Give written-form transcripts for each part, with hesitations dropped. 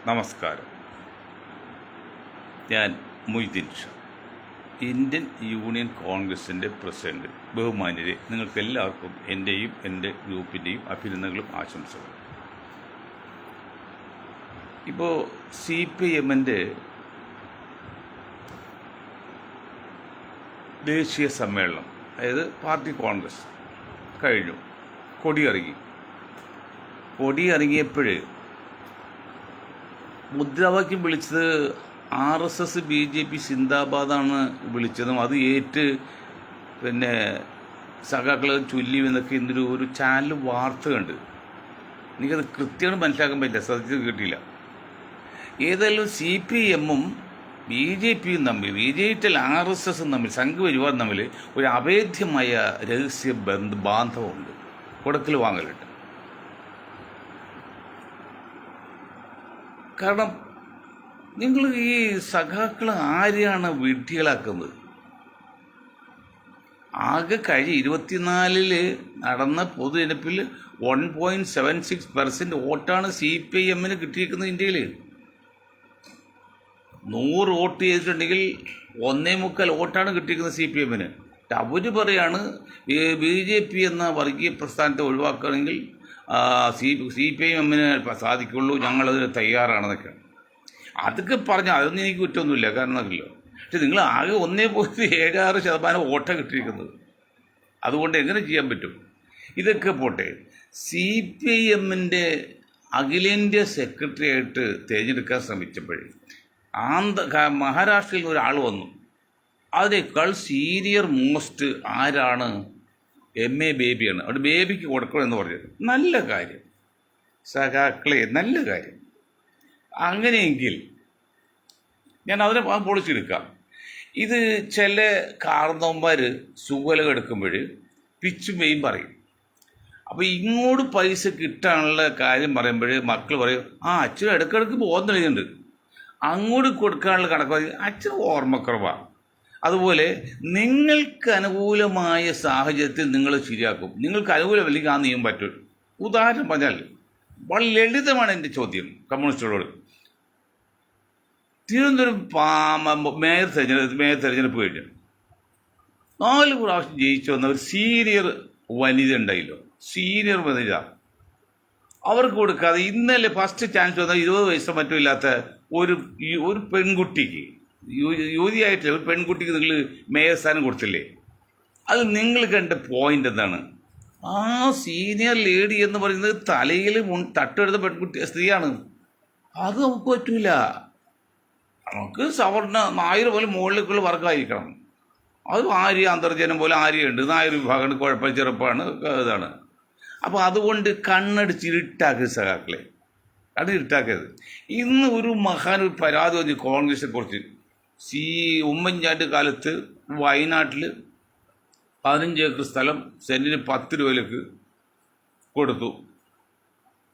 നമസ്കാരം. ഞാൻ Moideen Shah, Indian union കോൺഗ്രസിൻ്റെ പ്രസിഡന്റ്. ബഹുമാന്യരെ, നിങ്ങൾക്കെല്ലാവർക്കും എൻ്റെയും എൻ്റെ ഗ്രൂപ്പിൻ്റെയും അഭിനന്ദനങ്ങളും ആശംസകളും. ഇപ്പോൾ CPIMൻ്റെ ദേശീയ സമ്മേളനം, അതായത് പാർട്ടി കോൺഗ്രസ് കഴിഞ്ഞു. കൊടിയിറങ്ങിയപ്പോൾ മുദ്രാവാക്യം വിളിച്ചത് RSS BJP സിന്ദാബാദാണ് വിളിച്ചതും അത് ഏറ്റ് സഖാക്കൾ ചൊല്ലി എന്നൊക്കെ ഒരു ചാനൽ വാർത്ത കണ്ട്. എനിക്കത് കൃത്യമായിട്ട് മനസ്സിലാക്കാൻ പറ്റില്ല, സത്യത്തിൽ കിട്ടിയില്ല. ഏതായാലും CPIMും BJPയും തമ്മിൽ, BJP RSS തമ്മിൽ, സംഘപരിവാർ തമ്മിൽ ഒരു അഭേദ്യമായ രഹസ്യ ബാന്ധവമുണ്ട്. കൊടുക്കൽ വാങ്ങലുണ്ട്. കാരണം നിങ്ങൾ ഈ സഖാക്കൾ ആരെയാണ് വിഡ്ഢികളാക്കുന്നത്? ആകെ 24 നടന്ന പൊതു തെരഞ്ഞെടുപ്പിൽ 1.76% വോട്ടാണ് CPIMന് കിട്ടിയിരിക്കുന്നത്. ഇന്ത്യയിൽ 100 വോട്ട് ചെയ്തിട്ടുണ്ടെങ്കിൽ 1.25 വോട്ടാണ് കിട്ടിയിരിക്കുന്നത് CPIMന്. അവർ പറയാണ് BJP എന്ന വർഗീയ പ്രസ്ഥാനത്തെ ഒഴിവാക്കുകയാണെങ്കിൽ CPIMന് സാധിക്കുള്ളൂ, ഞങ്ങളതിന് തയ്യാറാണെന്നൊക്കെ. അതൊക്കെ പറഞ്ഞാൽ അതൊന്നും എനിക്ക് കുറ്റമൊന്നുമില്ല, കാരണം എന്നല്ലോ. പക്ഷെ നിങ്ങൾ ആകെ 1.76% വോട്ടാണ് കിട്ടിയിരിക്കുന്നത്. അതുകൊണ്ട് എങ്ങനെ ചെയ്യാൻ പറ്റും? ഇതൊക്കെ പോട്ടെ, CPIMൻ്റെ അഖിലേന്ത്യാ സെക്രട്ടറി ആയിട്ട് തിരഞ്ഞെടുക്കാൻ ശ്രമിച്ചപ്പോഴേ മഹാരാഷ്ട്രയിൽ നിന്ന് ഒരാൾ വന്നു. അതിനേക്കാൾ സീനിയർ മോസ്റ്റ് ആരാണ്? MA ബേബിയാണ്. അവിടെ ബേബിക്ക് കൊടുക്കണമെന്ന് പറഞ്ഞത് നല്ല കാര്യം, സഖാക്കളെ, നല്ല കാര്യം. അങ്ങനെയെങ്കിൽ ഞാൻ അതിനെ പൊളിച്ചെടുക്കാം. ഇത് ചില കാരണവന്മാർ സുഖലം എടുക്കുമ്പോൾ പിച്ചും മെയും പറയും. അപ്പോൾ ഇങ്ങോട്ട് പൈസ കിട്ടാനുള്ള കാര്യം പറയുമ്പോൾ മക്കൾ പറയും, അച്ഛൻ ഇടയ്ക്കിടയ്ക്ക് പോകുന്നുണ്ട്. അങ്ങോട്ട് കൊടുക്കാനുള്ള കണക്ക് പറയും, അച്ഛൻ ഓർമ്മക്കുറവാണ്. അതുപോലെ നിങ്ങൾക്ക് അനുകൂലമായ സാഹചര്യത്തിൽ നിങ്ങൾ ശരിയാക്കും, നിങ്ങൾക്ക് അനുകൂലമല്ലെങ്കിൽ ആ നിയമം പറ്റും. ഉദാഹരണം പറഞ്ഞാൽ വളരെ ലളിതമാണ് എൻ്റെ ചോദ്യം കമ്മ്യൂണിസ്റ്റുകളോട്. തിരുവനന്തപുരം മേയർ തെരഞ്ഞെടുപ്പ് കഴിഞ്ഞു 4 പ്രാവശ്യം ജയിച്ചു വന്ന ഒരു സീനിയർ വനിത ഉണ്ടായില്ലോ, സീനിയർ വനിത. അവർക്ക് കൊടുക്കാതെ ഇന്നലെ ഫസ്റ്റ് ചാൻസ് വന്ന 20 വയസ്സോ മറ്റോ ഇല്ലാത്ത ഒരു പെൺകുട്ടിക്ക്, യുവതിയായിട്ടില്ല, ഒരു പെൺകുട്ടിക്ക് നിങ്ങൾ മേയർ സ്ഥാനം കൊടുത്തില്ലേ? അത് നിങ്ങൾ കണ്ട പോയിന്റ് എന്താണ്? ആ സീനിയർ ലേഡി എന്ന് പറയുന്നത് തലയിൽ തട്ടെടുത്ത സ്ത്രീയാണ്. അത് നമുക്ക് പറ്റൂല. നമുക്ക് സവർണ നായർ പോലെ മുകളിലേക്കുള്ള വർഗമായിരിക്കണം. അത് ആര്യ അന്തർജനം പോലെ ആര്യയുണ്ട്, നായർ വിഭാഗമാണ്, കുഴപ്പം ചെറുപ്പമാണ്, ഇതാണ്. അപ്പോൾ അതുകൊണ്ട് കണ്ണടിച്ച് ഇരുട്ടാക്കരുത് സഖാക്കളെ, അത് ഇരുട്ടാക്കരുത്. ഇന്ന് ഒരു ഒരു പരാതി വന്നു കോൺഗ്രസിനെ കുറിച്ച്. ഉമ്മൻചാണ്ടി കാലത്ത് വയനാട്ടിൽ 15 ഏക്കർ സ്ഥലം സെൻറ്റിന് 10 രൂപയിലേക്ക് കൊടുത്തു.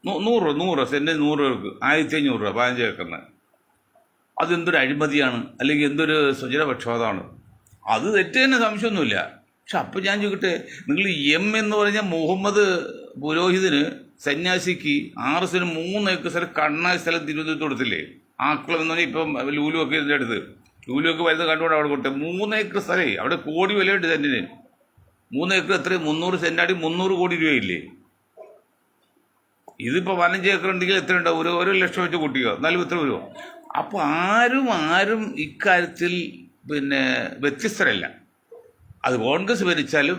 100 സെൻറ്റിന് 100 രൂപക്ക് 1500 രൂപ 15 ഏക്കറിന്. അതെന്തൊരു അഴിമതിയാണ്, അല്ലെങ്കിൽ എന്തൊരു സ്വജനപക്ഷപാതമാണ്. അത് തെറ്റ് തന്നെ, സംശയമൊന്നുമില്ല. പക്ഷെ അപ്പം ഞാൻ ചോദിക്കട്ടെ, നിങ്ങൾ എന്ന് പറഞ്ഞാൽ മുഹമ്മദ് പുരോഹിതന്, സന്യാസിക്ക് RSന് 3 ഏക്കർ സ്ഥലം, കണ്ണായ സ്ഥലം തിരുവനന്തപുരത്ത് കൊടുത്തില്ലേ? ആക്കുളം എന്ന് പറഞ്ഞാൽ ഇപ്പം ലൂലുവൊക്കെ ഇതിൻ്റെ അടുത്ത്, ലൂലുവൊക്കെ വരുന്നത് കണ്ടുകൊണ്ട് അവിടെ കൊടുത്തത് 3 ഏക്കർ സ്ഥലമേ. അവിടെ കോടി വിലയുണ്ട് സെൻറ്റിന്. 3 ഏക്കർ എത്രയും 300 സെൻറ്റാടി 300 കോടി രൂപയില്ലേ? ഇതിപ്പോൾ 15 ഏക്കർ ഉണ്ടെങ്കിൽ എത്ര ഉണ്ടാവും? 1 ലക്ഷം വെച്ച് കൂട്ടിയോ, എന്നാലും എത്ര വരുമോ? അപ്പോൾ ആരും ഇക്കാര്യത്തിൽ വ്യത്യസ്തരല്ല. അത് കോൺഗ്രസ് ഭരിച്ചാലും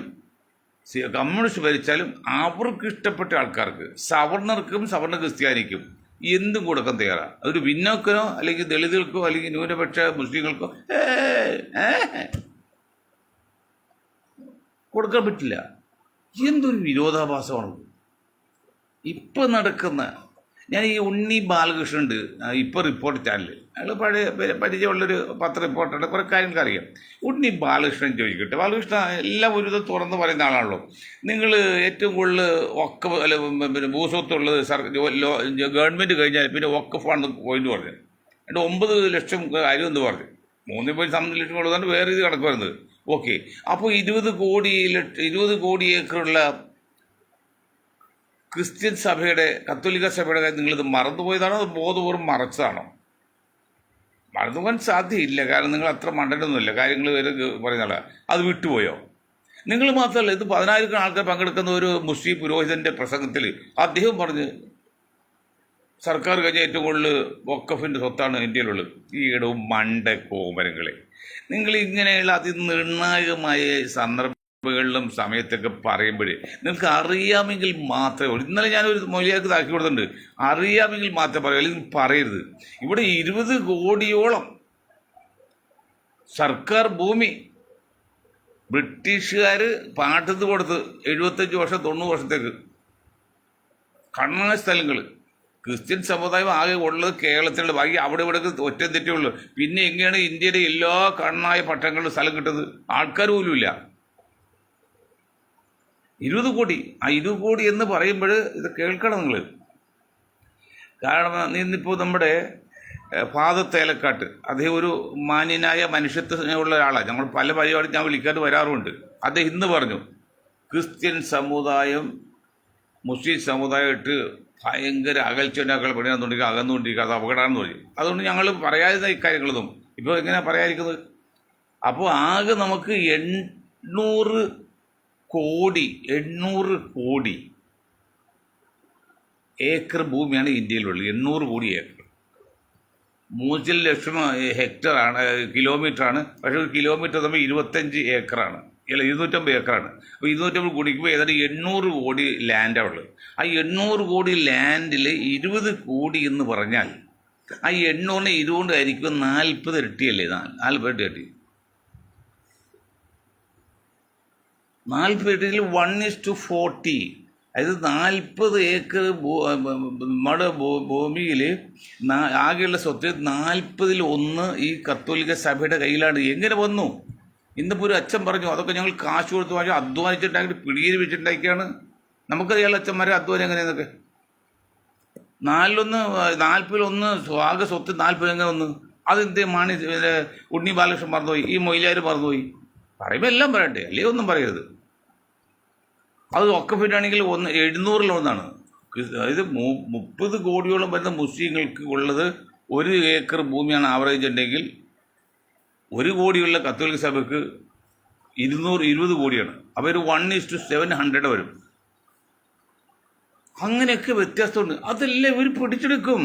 കമ്മ്യൂണിസ്റ്റ് ഭരിച്ചാലും അവർക്ക് ഇഷ്ടപ്പെട്ട ആൾക്കാർക്ക്, സവർണർക്കും സവർണ ക്രിസ്ത്യാനിക്കും എന്തും കൊടുക്കാൻ തയ്യാറാണ്. അതൊരു പിന്നോക്കനോ അല്ലെങ്കിൽ ദളിതുകൾക്കോ അല്ലെങ്കിൽ ന്യൂനപക്ഷ മുസ്ലിങ്ങൾക്കോ കൊടുക്കാൻ പറ്റില്ല. എന്തൊരു വിരോധാഭാസമാണ് ഇപ്പം നടക്കുന്ന. ഞാൻ ഈ ഉണ്ണി ബാലകൃഷ്ണൻ ഉണ്ട്, ഇപ്പോൾ റിപ്പോർട്ട് ചാനൽ, അയാൾ പഴയ പരിചയമുള്ളൊരു പത്ര റിപ്പോർട്ടറുടെ കുറേ കാര്യങ്ങൾക്ക് അറിയാം. ഉണ്ണി ബാലകൃഷ്ണൻ ചോദിക്കട്ടെ, ബാലകൃഷ്ണ എല്ലാം ഒരു ഇത് തുറന്ന് പറയുന്ന ആളാണല്ലോ. നിങ്ങൾ ഏറ്റവും കൂടുതൽ ഭൂസ്വത്തുള്ളത് ഗവൺമെൻറ് കഴിഞ്ഞാൽ പിന്നെ വഖഫാണെന്ന് പോയിന്റ് പറഞ്ഞു. എന്നിട്ട് 9 ലക്ഷം കാര്യം എന്ന് പറഞ്ഞു. 3.3 ലക്ഷം ഉള്ളതാണ് വേറെ ഇത് കണക്ക് വരുന്നത്. ഓക്കെ, അപ്പോൾ 20 കോടി ഏക്കറുള്ള ക്രിസ്ത്യൻ സഭയുടെ കത്തോലിക്ക സഭയുടെ കാര്യം നിങ്ങളിത് മറന്നുപോയതാണോ അത് ബോധപൂർവ്വം മറച്ചതാണോ? മറന്നുപോകാൻ സാധ്യമില്ല, കാരണം നിങ്ങൾ അത്ര മണ്ടനൊന്നുമില്ല, കാര്യങ്ങൾ വരെ പറയുന്നല്ല. അത് വിട്ടുപോയോ? നിങ്ങൾ മാത്രമല്ല, ഇത് 10,000 ആൾക്കാർ പങ്കെടുക്കുന്ന ഒരു മുസ്ലിം പുരോഹിതൻ്റെ പ്രസംഗത്തിൽ അദ്ദേഹം പറഞ്ഞ് സർക്കാർ കഴിഞ്ഞ ഏറ്റവും കൂടുതൽ വഖഫിൻ്റെ സ്വത്താണ് ഇന്ത്യയിലുള്ളത്. ഈ ഇടവും മണ്ട കോമരങ്ങളെ, നിങ്ങൾ ഇങ്ങനെയുള്ള അതിനിർണായകമായ സന്ദർഭങ്ങളിലും സമയത്തൊക്കെ പറയുമ്പോഴേ നിങ്ങൾക്ക് അറിയാമെങ്കിൽ മാത്രമേ ഉള്ളൂ. ഇന്നലെ ഞാനൊരു മൊഴിയാക്ക് താക്കി കൊടുത്തിട്ടുണ്ട്, അറിയാമെങ്കിൽ മാത്രമേ പറയൂ, അല്ലെങ്കിൽ പറയരുത്. ഇവിടെ 20 കോടിയോളം സർക്കാർ ഭൂമി ബ്രിട്ടീഷുകാർ പാട്ടത്ത് കൊടുത്ത് 75 വർഷം 90 വർഷത്തേക്ക് കണ്ണായ സ്ഥലങ്ങൾ ക്രിസ്ത്യൻ സമുദായം ആകെ ഉള്ളത് കേരളത്തിലുള്ള, ബാക്കി അവിടെ ഇവിടെ ഒറ്റ തെറ്റേ ഉള്ളൂ. പിന്നെ എങ്ങനെയാണ് ഇന്ത്യയുടെ എല്ലാ കണ്ണായ പട്ടണങ്ങളിലും സ്ഥലം കിട്ടുന്നത്? ആൾക്കാർ പോലും ഇല്ല. 20 കോടി. ആ 20 കോടി എന്ന് പറയുമ്പോൾ ഇത് കേൾക്കണം നിങ്ങൾ. കാരണം ഇന്നിപ്പോൾ നമ്മുടെ ഫാദർ തേലക്കാട്ട്, അദ്ദേഹം ഒരു മാന്യനായ മനുഷ്യത്വമുള്ള ഒരാളാണ്. നമ്മൾ പല പരിപാടി ഞാൻ വിളിക്കാണ്ട് വരാറുമുണ്ട്. അദ്ദേഹം ഇന്ന് പറഞ്ഞു, ക്രിസ്ത്യൻ സമുദായം മുസ്ലിം സമുദായമായിട്ട് ഭയങ്കര അകൽച്ചയുണ്ടാക്കാൻ അകന്നുകൊണ്ടിരിക്കുക, അത് അപകടമാണെന്ന് പറയും. അതുകൊണ്ട് ഞങ്ങൾ പറയാതിരുന്ന ഇക്കാര്യങ്ങളൊന്നും ഇപ്പോൾ എങ്ങനെയാണ് പറയാതിരിക്കുന്നത്? അപ്പോൾ ആകെ നമുക്ക് 800 കോടി ഏക്കർ ഭൂമിയാണ് ഇന്ത്യയിലുള്ളത്. 800 കോടി ഏക്കർ. 3 ലക്ഷം ഹെക്ടറാണ്, കിലോമീറ്ററാണ്. പക്ഷേ ഒരു കിലോമീറ്റർ തമ്മിൽ 25 ഏക്കറാണ്, അല്ല 250 ഏക്കറാണ്. അപ്പോൾ 250 കോടിക്ക് ഏതാണ്ട് 800 കോടി ലാൻഡാണ് ഉള്ളത്. ആ 800 കോടി ലാൻഡിൽ 20 കോടി എന്ന് പറഞ്ഞാൽ ആ 800നെ 20 കൊണ്ട് ആയിരിക്കും 40 ഇരട്ടിയല്ലേ? 40 ഇരട്ടി. 40 ഇരട്ടിയിൽ 1:40. അതായത് 40 ഏക്കർ നമ്മുടെ ഭൂമിയിൽ ആകെയുള്ള സ്വത്ത് 40-ൽ 1 ഈ കത്തോലിക്ക സഭയുടെ കയ്യിലാണ്. എങ്ങനെ വന്നു? ഇന്നിപ്പോൾ ഒരു അച്ഛൻ പറഞ്ഞു, അതൊക്കെ ഞങ്ങൾ കാശ് കൊടുത്ത് വാങ്ങി അധ്വാനിച്ചിട്ടുണ്ടാക്കി പിടിയിൽ വെച്ചിട്ടുണ്ടാക്കിയാണ്. നമുക്കറിയാമല്ലോ അച്ഛന്മാരെ അധ്വാനം എങ്ങനെയെന്നൊക്കെ. 40-ൽ 1 ആകെ സ്വത്ത് 40 എങ്ങനെ വന്നു? അതെന്തേ മാണി ഉണ്ണി ബാലകൃഷ്ണൻ മറന്നുപോയി, ഈ മൊയിലാർ മറന്നുപോയി? പറയുമ്പോൾ എല്ലാം പറയട്ടെ, അല്ലേ ഒന്നും പറയരുത്. അത് വഖഫിനാണെങ്കിൽ 700-ൽ 1. അതായത് 30 കോടിയോളം വരുന്ന മുസ്ലിങ്ങൾക്ക് ഉള്ളത് 1 ഏക്കർ ഭൂമിയാണ് ആവറേജ് ഉണ്ടെങ്കിൽ 1 കോടിയുള്ള കത്തോലിക്ക സഭയ്ക്ക് 220 കോടിയാണ്. അപ്പോൾ ഒരു 1:700 വരും. അങ്ങനെയൊക്കെ വ്യത്യാസമുണ്ട്. അതെല്ലാം ഇവർ പിടിച്ചെടുക്കും.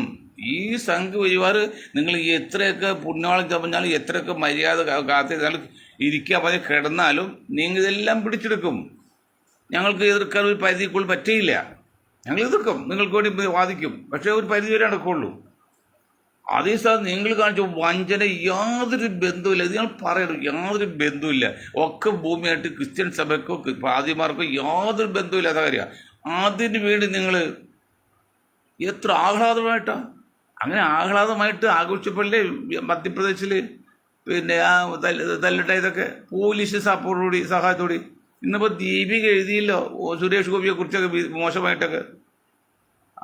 ഈ സംഘപരിവാർ നിങ്ങൾ എത്രയൊക്കെ പുണ്യാളം ചമഞ്ഞാലും എത്രയൊക്കെ മര്യാദ കാത്തിരുന്നാലും ഇരിക്കാൻ പറഞ്ഞ് കിടന്നാലും നിങ്ങൾ ഇതെല്ലാം പിടിച്ചെടുക്കും. ഞങ്ങൾക്ക് എതിർക്കാൻ ഒരു പരിധിക്കുള്ളിൽ പറ്റിയില്ല. ഞങ്ങൾ എതിർക്കും, നിങ്ങൾക്ക് വേണ്ടി വാദിക്കും, പക്ഷേ ഒരു പരിധി വരെ നടക്കുള്ളൂ. അതേ സ്ഥലത്ത് നിങ്ങൾ കാണിച്ച വഞ്ചന യാതൊരു ബന്ധവുമില്ല. ഇത് ഞങ്ങൾ പറയണം, യാതൊരു ബന്ധവുമില്ല. ഒക്കെ ഭൂമിയായിട്ട് ക്രിസ്ത്യൻ സഭയ്ക്കോ പാതിമാർക്കോ യാതൊരു ബന്ധവുമില്ലാത്ത കാര്യമാണ്. അതിന് വേണ്ടി നിങ്ങൾ എത്ര ആഹ്ലാദമായിട്ടാണ്, അങ്ങനെ ആഹ്ലാദമായിട്ട് ആഘോഷിച്ചപ്പോഴേ മധ്യപ്രദേശിൽ പിന്നെ ആ തല്ലിട്ടായതൊക്കെ പോലീസ് സഹായത്തോടെ. ഇന്നിപ്പോൾ ദീപിക എഴുതിയല്ലോ സുരേഷ് ഗോപിയെ കുറിച്ചൊക്കെ മോശമായിട്ടൊക്കെ.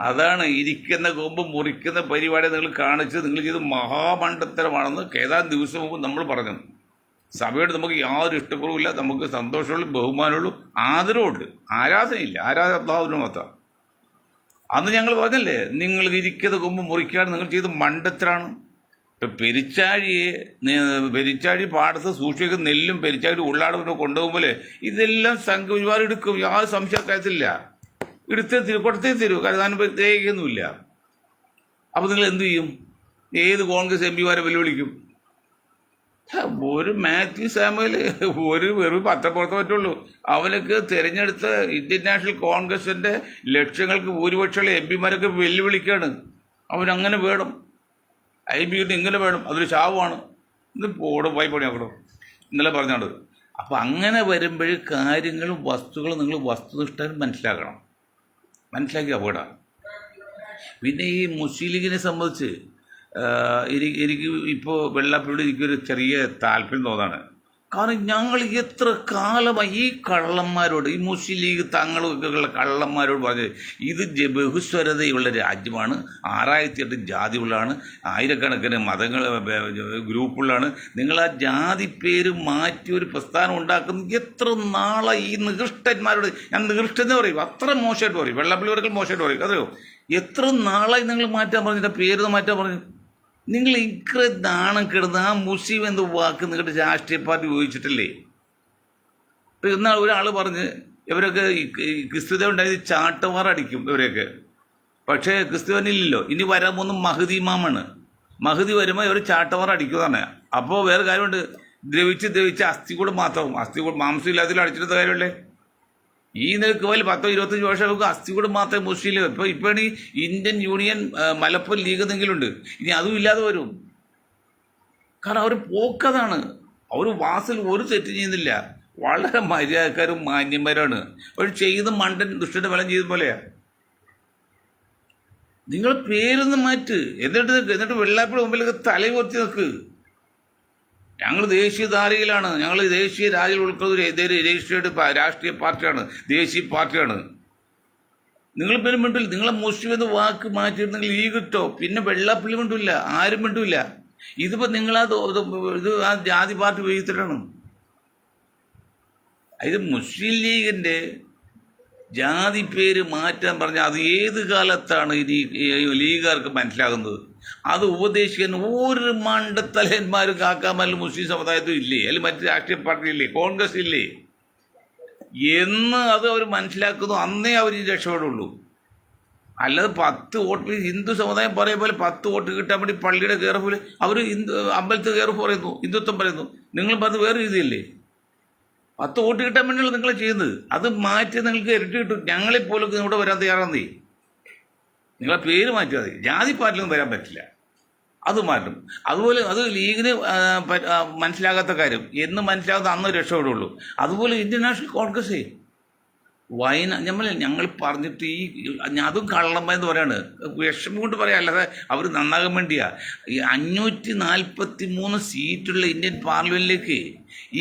അതാണ് ഇരിക്കുന്ന കൊമ്പ് മുറിക്കുന്ന പരിപാടി നിങ്ങൾ കാണിച്ച് നിങ്ങൾ ചെയ്ത് മഹാമണ്ഡത്തരമാണെന്ന് ഏതാനും ദിവസം മുമ്പ് നമ്മൾ പറഞ്ഞു. സഭയോട് നമുക്ക് യാതൊരു ഇഷ്ടക്കുറവില്ല, നമുക്ക് സന്തോഷമുള്ളൂ, ബഹുമാനമുള്ളൂ, ആദരവുണ്ട്, ആരാധനയില്ല. അള്ളാഹുവിന് മാത്രം. അന്ന് ഞങ്ങൾ പറഞ്ഞല്ലേ, നിങ്ങൾ ഇരിക്കുന്ന കൊമ്പ് മുറിക്കാണ് നിങ്ങൾ ചെയ്ത് മണ്ടത്തരാണ്. ഇപ്പം പെരിച്ചാഴി പാടത്ത് സൂക്ഷിക്കുന്ന നെല്ലും പെരിച്ചാഴി ഉള്ളാടൊക്കെ കൊണ്ടുപോകുമ്പോൾ ഇതെല്ലാം സംഘപരിവാർ എടുക്കും, യാതൊരു സംശയക്കാര്യത്തില്ല. കൊടുത്തേ തരൂ, കാരണം തേക്കൊന്നുമില്ല. അപ്പോൾ നിങ്ങൾ എന്തു ചെയ്യും? ഏത് കോൺഗ്രസ് എം പിമാരെ വെല്ലുവിളിക്കും? ഒരു മാത്യു സാമുവൽ വെറും പത്രപ്പുറത്ത് പറ്റുള്ളൂ. അവനൊക്കെ തിരഞ്ഞെടുത്ത ഇന്ത്യൻ നാഷണൽ കോൺഗ്രസിൻ്റെ ലക്ഷങ്ങൾക്ക് ഭൂരിപക്ഷമുള്ള എം പിമാരൊക്കെ വെല്ലുവിളിക്കുകയാണ്. അവനങ്ങനെ വേണം, IB ഇങ്ങനെ വേണം, അതൊരു ശാപമാണ്. ഇത് പോയി നോക്കണം, ഇന്നലെ പറഞ്ഞോണ്ട്. അപ്പം അങ്ങനെ വരുമ്പോൾ കാര്യങ്ങളും വസ്തുക്കളും നിങ്ങൾ വസ്തുനിഷ്ഠം മനസ്സിലാക്കി അപകടം. പിന്നെ ഈ മുസ്ലിം ലീഗിനെ സംബന്ധിച്ച് എനിക്ക് ഇപ്പോൾ വെള്ളാപ്പള്ളിയോട് എനിക്കൊരു ചെറിയ താല്പര്യം തോന്നാണ്. കാരണം ഞങ്ങൾ എത്ര കാലമായി ഈ കള്ളന്മാരോട്, ഈ മുസ്ലിം ലീഗ് തങ്ങളുള്ള കള്ളന്മാരോട് പറഞ്ഞത് ഇത് ബഹുസ്വരതയുള്ള രാജ്യമാണ്, 6008 ജാതികളാണ്, ആയിരക്കണക്കിന് മതങ്ങൾ ഗ്രൂപ്പുകളാണ്, നിങ്ങൾ ആ ജാതി പേര് മാറ്റി ഒരു പ്രസ്ഥാനം ഉണ്ടാക്കുന്നത് എത്ര നാളായി ഈ നികൃഷ്ടന്മാരോട്. ഞാൻ നികൃഷ്ടെന്ന് പറയും, അത്ര മോശമായിട്ട് പറയും, വെള്ളപ്പള്ളിവർക്കും മോശമായിട്ട് പറയും. അതോ എത്ര നാളായി നിങ്ങൾ മാറ്റാൻ പറഞ്ഞിട്ട് പേര് മാറ്റാൻ പറഞ്ഞു. നിങ്ങൾ ഇത്ര നാണം കിടന്ന് ആ മുസ്ലിം എന്ന വാക്ക് നിങ്ങളുടെ രാഷ്ട്രീയ പാർട്ടി ഉപയോഗിച്ചിട്ടില്ലേ? ഇപ്പം ഇന്നാൾ ഒരാൾ പറഞ്ഞ് ഇവരൊക്കെ ക്രിസ്തുദേവൻ ഉണ്ടായത് ചാട്ടവാറ അടിക്കും ഇവരെയൊക്കെ. പക്ഷേ ക്രിസ്തുവനില്ലല്ലോ, ഇനി വരാൻ പോകുന്ന മഹദി ഇമാമാണ്. മഹദി വരുമ്പോൾ ഇവർ ചാട്ടവാറ അടിക്കുന്നതാണ്. അപ്പോൾ വേറെ കാര്യമുണ്ട്, ദ്രവിച്ച് അസ്ഥി കൂടെ മാത്രം, അസ്ഥി കൂടെ മാംസം ഇല്ലാത്തതിൽ അടിച്ചിട്ട് കാര്യമല്ലേ? ഈ നിലക്ക് പോലെ 10-25 വർഷം അസ്ഥി കൂടെ മാത്രമേ മുസ്ലിം. ഇപ്പോൾ ഈ ഇന്ത്യൻ യൂണിയൻ മലപ്പുറം ലീഗ് എന്തെങ്കിലുമുണ്ട്, ഇനി അതും ഇല്ലാതെ വരും. കാരണം അവർ പോക്കതാണ്. അവർ വാസിൽ ഒരു തെറ്റ് ചെയ്യുന്നില്ല, വളരെ മര്യാദക്കാരും മാന്യന്മാരാണ്. അവർ ചെയ്ത് മണ്ടൻ ദുഷ്ടന്റെ ഫലം ചെയ്ത പോലെയാണ്. നിങ്ങൾ പേരൊന്ന് മാറ്റ്, എന്നിട്ട് വെള്ളാപ്പുഴ മുമ്പിലൊക്കെ തലയുയർത്തി നിൽക്ക്. ഞങ്ങൾ ദേശീയധാരയിലാണ്, ഞങ്ങൾ ദേശീയ രാജ്യം ഉൾക്കൊള്ളുന്ന രജിസ്ട്രേഡ് രാഷ്ട്രീയ പാർട്ടിയാണ്, ദേശീയ പാർട്ടിയാണ്. നിങ്ങൾ പിന്നെ മിണ്ടില്ല. നിങ്ങളെ മുസ്ലിം എന്ന വാക്ക് മാറ്റിയിരുന്നെങ്കിൽ ലീഗ് ഇട്ടോ, പിന്നെ വെള്ളാപ്പള്ളി മിണ്ടില്ല, ആരും മിണ്ടില്ല. ഇതിപ്പോൾ ഇത് ആ ജാതി പാർട്ടി ഉപയോഗിച്ചിട്ടാണ്. ഇത് മുസ്ലിം ലീഗിൻ്റെ ജാതി പേര് മാറ്റാൻ പറഞ്ഞാൽ അത് ഏത് കാലത്താണ് ഇനി ലീഗുകാർക്ക് മനസ്സിലാകുന്നത്? അത് ഉപദേശിക്കാൻ ഒരു മണ്ടത്തലന്മാരും കാക്കാമല്ല മുസ്ലിം സമുദായത്തും ഇല്ലേ, അല്ലെങ്കിൽ മറ്റ് രാഷ്ട്രീയ പാർട്ടി ഇല്ലേ, കോൺഗ്രസ് ഇല്ലേ എന്ന് അത് അവർ മനസ്സിലാക്കുന്നു. അന്നേ അവർ രക്ഷപ്പെടുള്ളൂ. അല്ലാതെ 10 വോട്ട് ഹിന്ദു സമുദായം പറയ പോലെ 10 വോട്ട് കിട്ടാൻ വേണ്ടി പള്ളിയുടെ കയറപ്പോലെ അവർ അമ്പലത്തിൽ കയറപ്പ് പറയുന്നു, ഹിന്ദുത്വം പറയുന്നു. നിങ്ങൾ പറഞ്ഞത് വേറെ രീതിയല്ലേ? 10 വോട്ട് കിട്ടാൻ വേണ്ടിയുള്ള നിങ്ങൾ ചെയ്യുന്നത്. അത് മാറ്റി നിങ്ങൾക്ക് ഇരട്ടി കിട്ടും. ഞങ്ങളെപ്പോലൊക്കെ ഇവിടെ വരാൻ തയ്യാറാന്നേ. നിങ്ങളെ പേര് മാറ്റിയാൽ മതി, ജാതി പാർട്ടിയിലൊന്നും വരാൻ പറ്റില്ല, അത് മാറ്റും. അതുപോലെ അത് ലീഗിന് മനസ്സിലാകാത്ത കാര്യം എന്ന് മനസ്സിലാകാത്ത അന്ന് രക്ഷപ്പെടുള്ളൂ. അതുപോലെ ഇന്ത്യൻ നാഷണൽ കോൺഗ്രസ് ഞങ്ങൾ പറഞ്ഞിട്ട് അതും കള്ളന്മാരെന്ന് പറയാണ്, വിഷമം കൊണ്ട് പറയാം, അല്ലാതെ അവർ നന്നാകാൻ വേണ്ടിയാ. ഈ 543 സീറ്റുള്ള ഇന്ത്യൻ പാർലമെന്റിലേക്ക്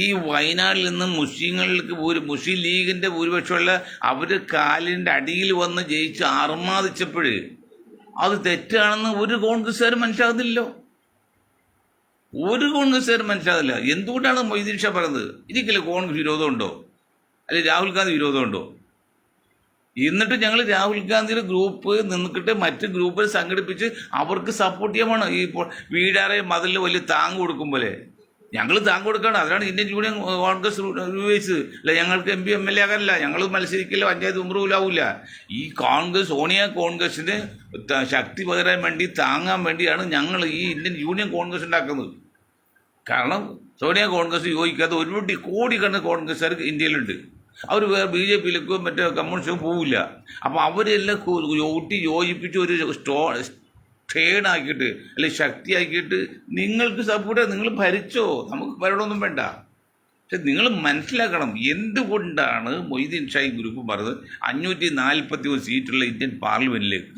ഈ വയനാട്ടിൽ നിന്ന് മുസ്ലിങ്ങൾക്ക് മുസ്ലിം ലീഗിൻ്റെ ഭൂരിപക്ഷമുള്ള അവർ കാലിൻ്റെ അടിയിൽ വന്ന് ജയിച്ച് അർമാദിച്ചപ്പോൾ അത് തെറ്റാണെന്ന് ഒരു കോൺഗ്രസ്സുകാരും മനസ്സിലാകുന്നില്ലല്ലോ. ഒരു കോൺഗ്രസ്സുകാരും മനസ്സിലാകില്ല. എന്തുകൊണ്ടാണ് മൊയ്തീൻ ഷാ പറയുന്നത്? എനിക്കല്ലേ കോൺഗ്രസ് വിരോധമുണ്ടോ, അല്ലെങ്കിൽ രാഹുൽ ഗാന്ധി വിരോധമുണ്ടോ? എന്നിട്ട് ഞങ്ങൾ രാഹുൽ ഗാന്ധിയുടെ ഗ്രൂപ്പ് നിന്നിട്ട് മറ്റ് ഗ്രൂപ്പിൽ സംഘടിപ്പിച്ച് അവർക്ക് സപ്പോർട്ട് ചെയ്യാമാണ്. ഈ വീടാറെ മതിലിൽ വലിയ താങ്ങ് കൊടുക്കും പോലെ ഞങ്ങൾ താങ്ങ് കൊടുക്കുകയാണ്. അതിനാണ് ഇന്ത്യൻ യൂണിയൻ കോൺഗ്രസ് രൂപീകരിച്ചത്. അല്ല, ഞങ്ങൾക്ക് MP MLA ആകാനില്ല, ഞങ്ങൾ മത്സരിക്കില്ല, പഞ്ചായത്ത് മെമ്പറുമില്ലാവില്ല. ഈ കോൺഗ്രസ് സോണിയ കോൺഗ്രസിന് ശക്തി പകരാൻ വേണ്ടി, താങ്ങാൻ വേണ്ടിയാണ് ഞങ്ങൾ ഈ ഇന്ത്യൻ യൂണിയൻ കോൺഗ്രസ് ഉണ്ടാക്കുന്നത്. കാരണം സോണിയ കോൺഗ്രസ് യോജിക്കാത്ത ഒരുപാട് കോടിക്കണക്കിന് കോൺഗ്രസ്സുകാർ ഇന്ത്യയിലുണ്ട്. അവർ വേറെ BJPയിലേക്കോ മറ്റേ കമ്മ്യൂണിസ്റ്റോ പോവില്ല. അപ്പോൾ അവരെല്ലാം യോജിപ്പിച്ച് ഒരു സ്റ്റേണാക്കിയിട്ട് അല്ലെങ്കിൽ ശക്തിയാക്കിയിട്ട് നിങ്ങൾക്ക് സപ്പോർട്ട്, നിങ്ങൾ ഭരിച്ചോ, നമുക്ക് ഭരണമൊന്നും വേണ്ട. പക്ഷെ നിങ്ങൾ മനസ്സിലാക്കണം എന്തുകൊണ്ടാണ് മൊയ്തീൻ ഷാ ഗ്രൂപ്പ് പറഞ്ഞത് 541 സീറ്റുള്ള ഇന്ത്യൻ പാർലമെന്റിലേക്ക്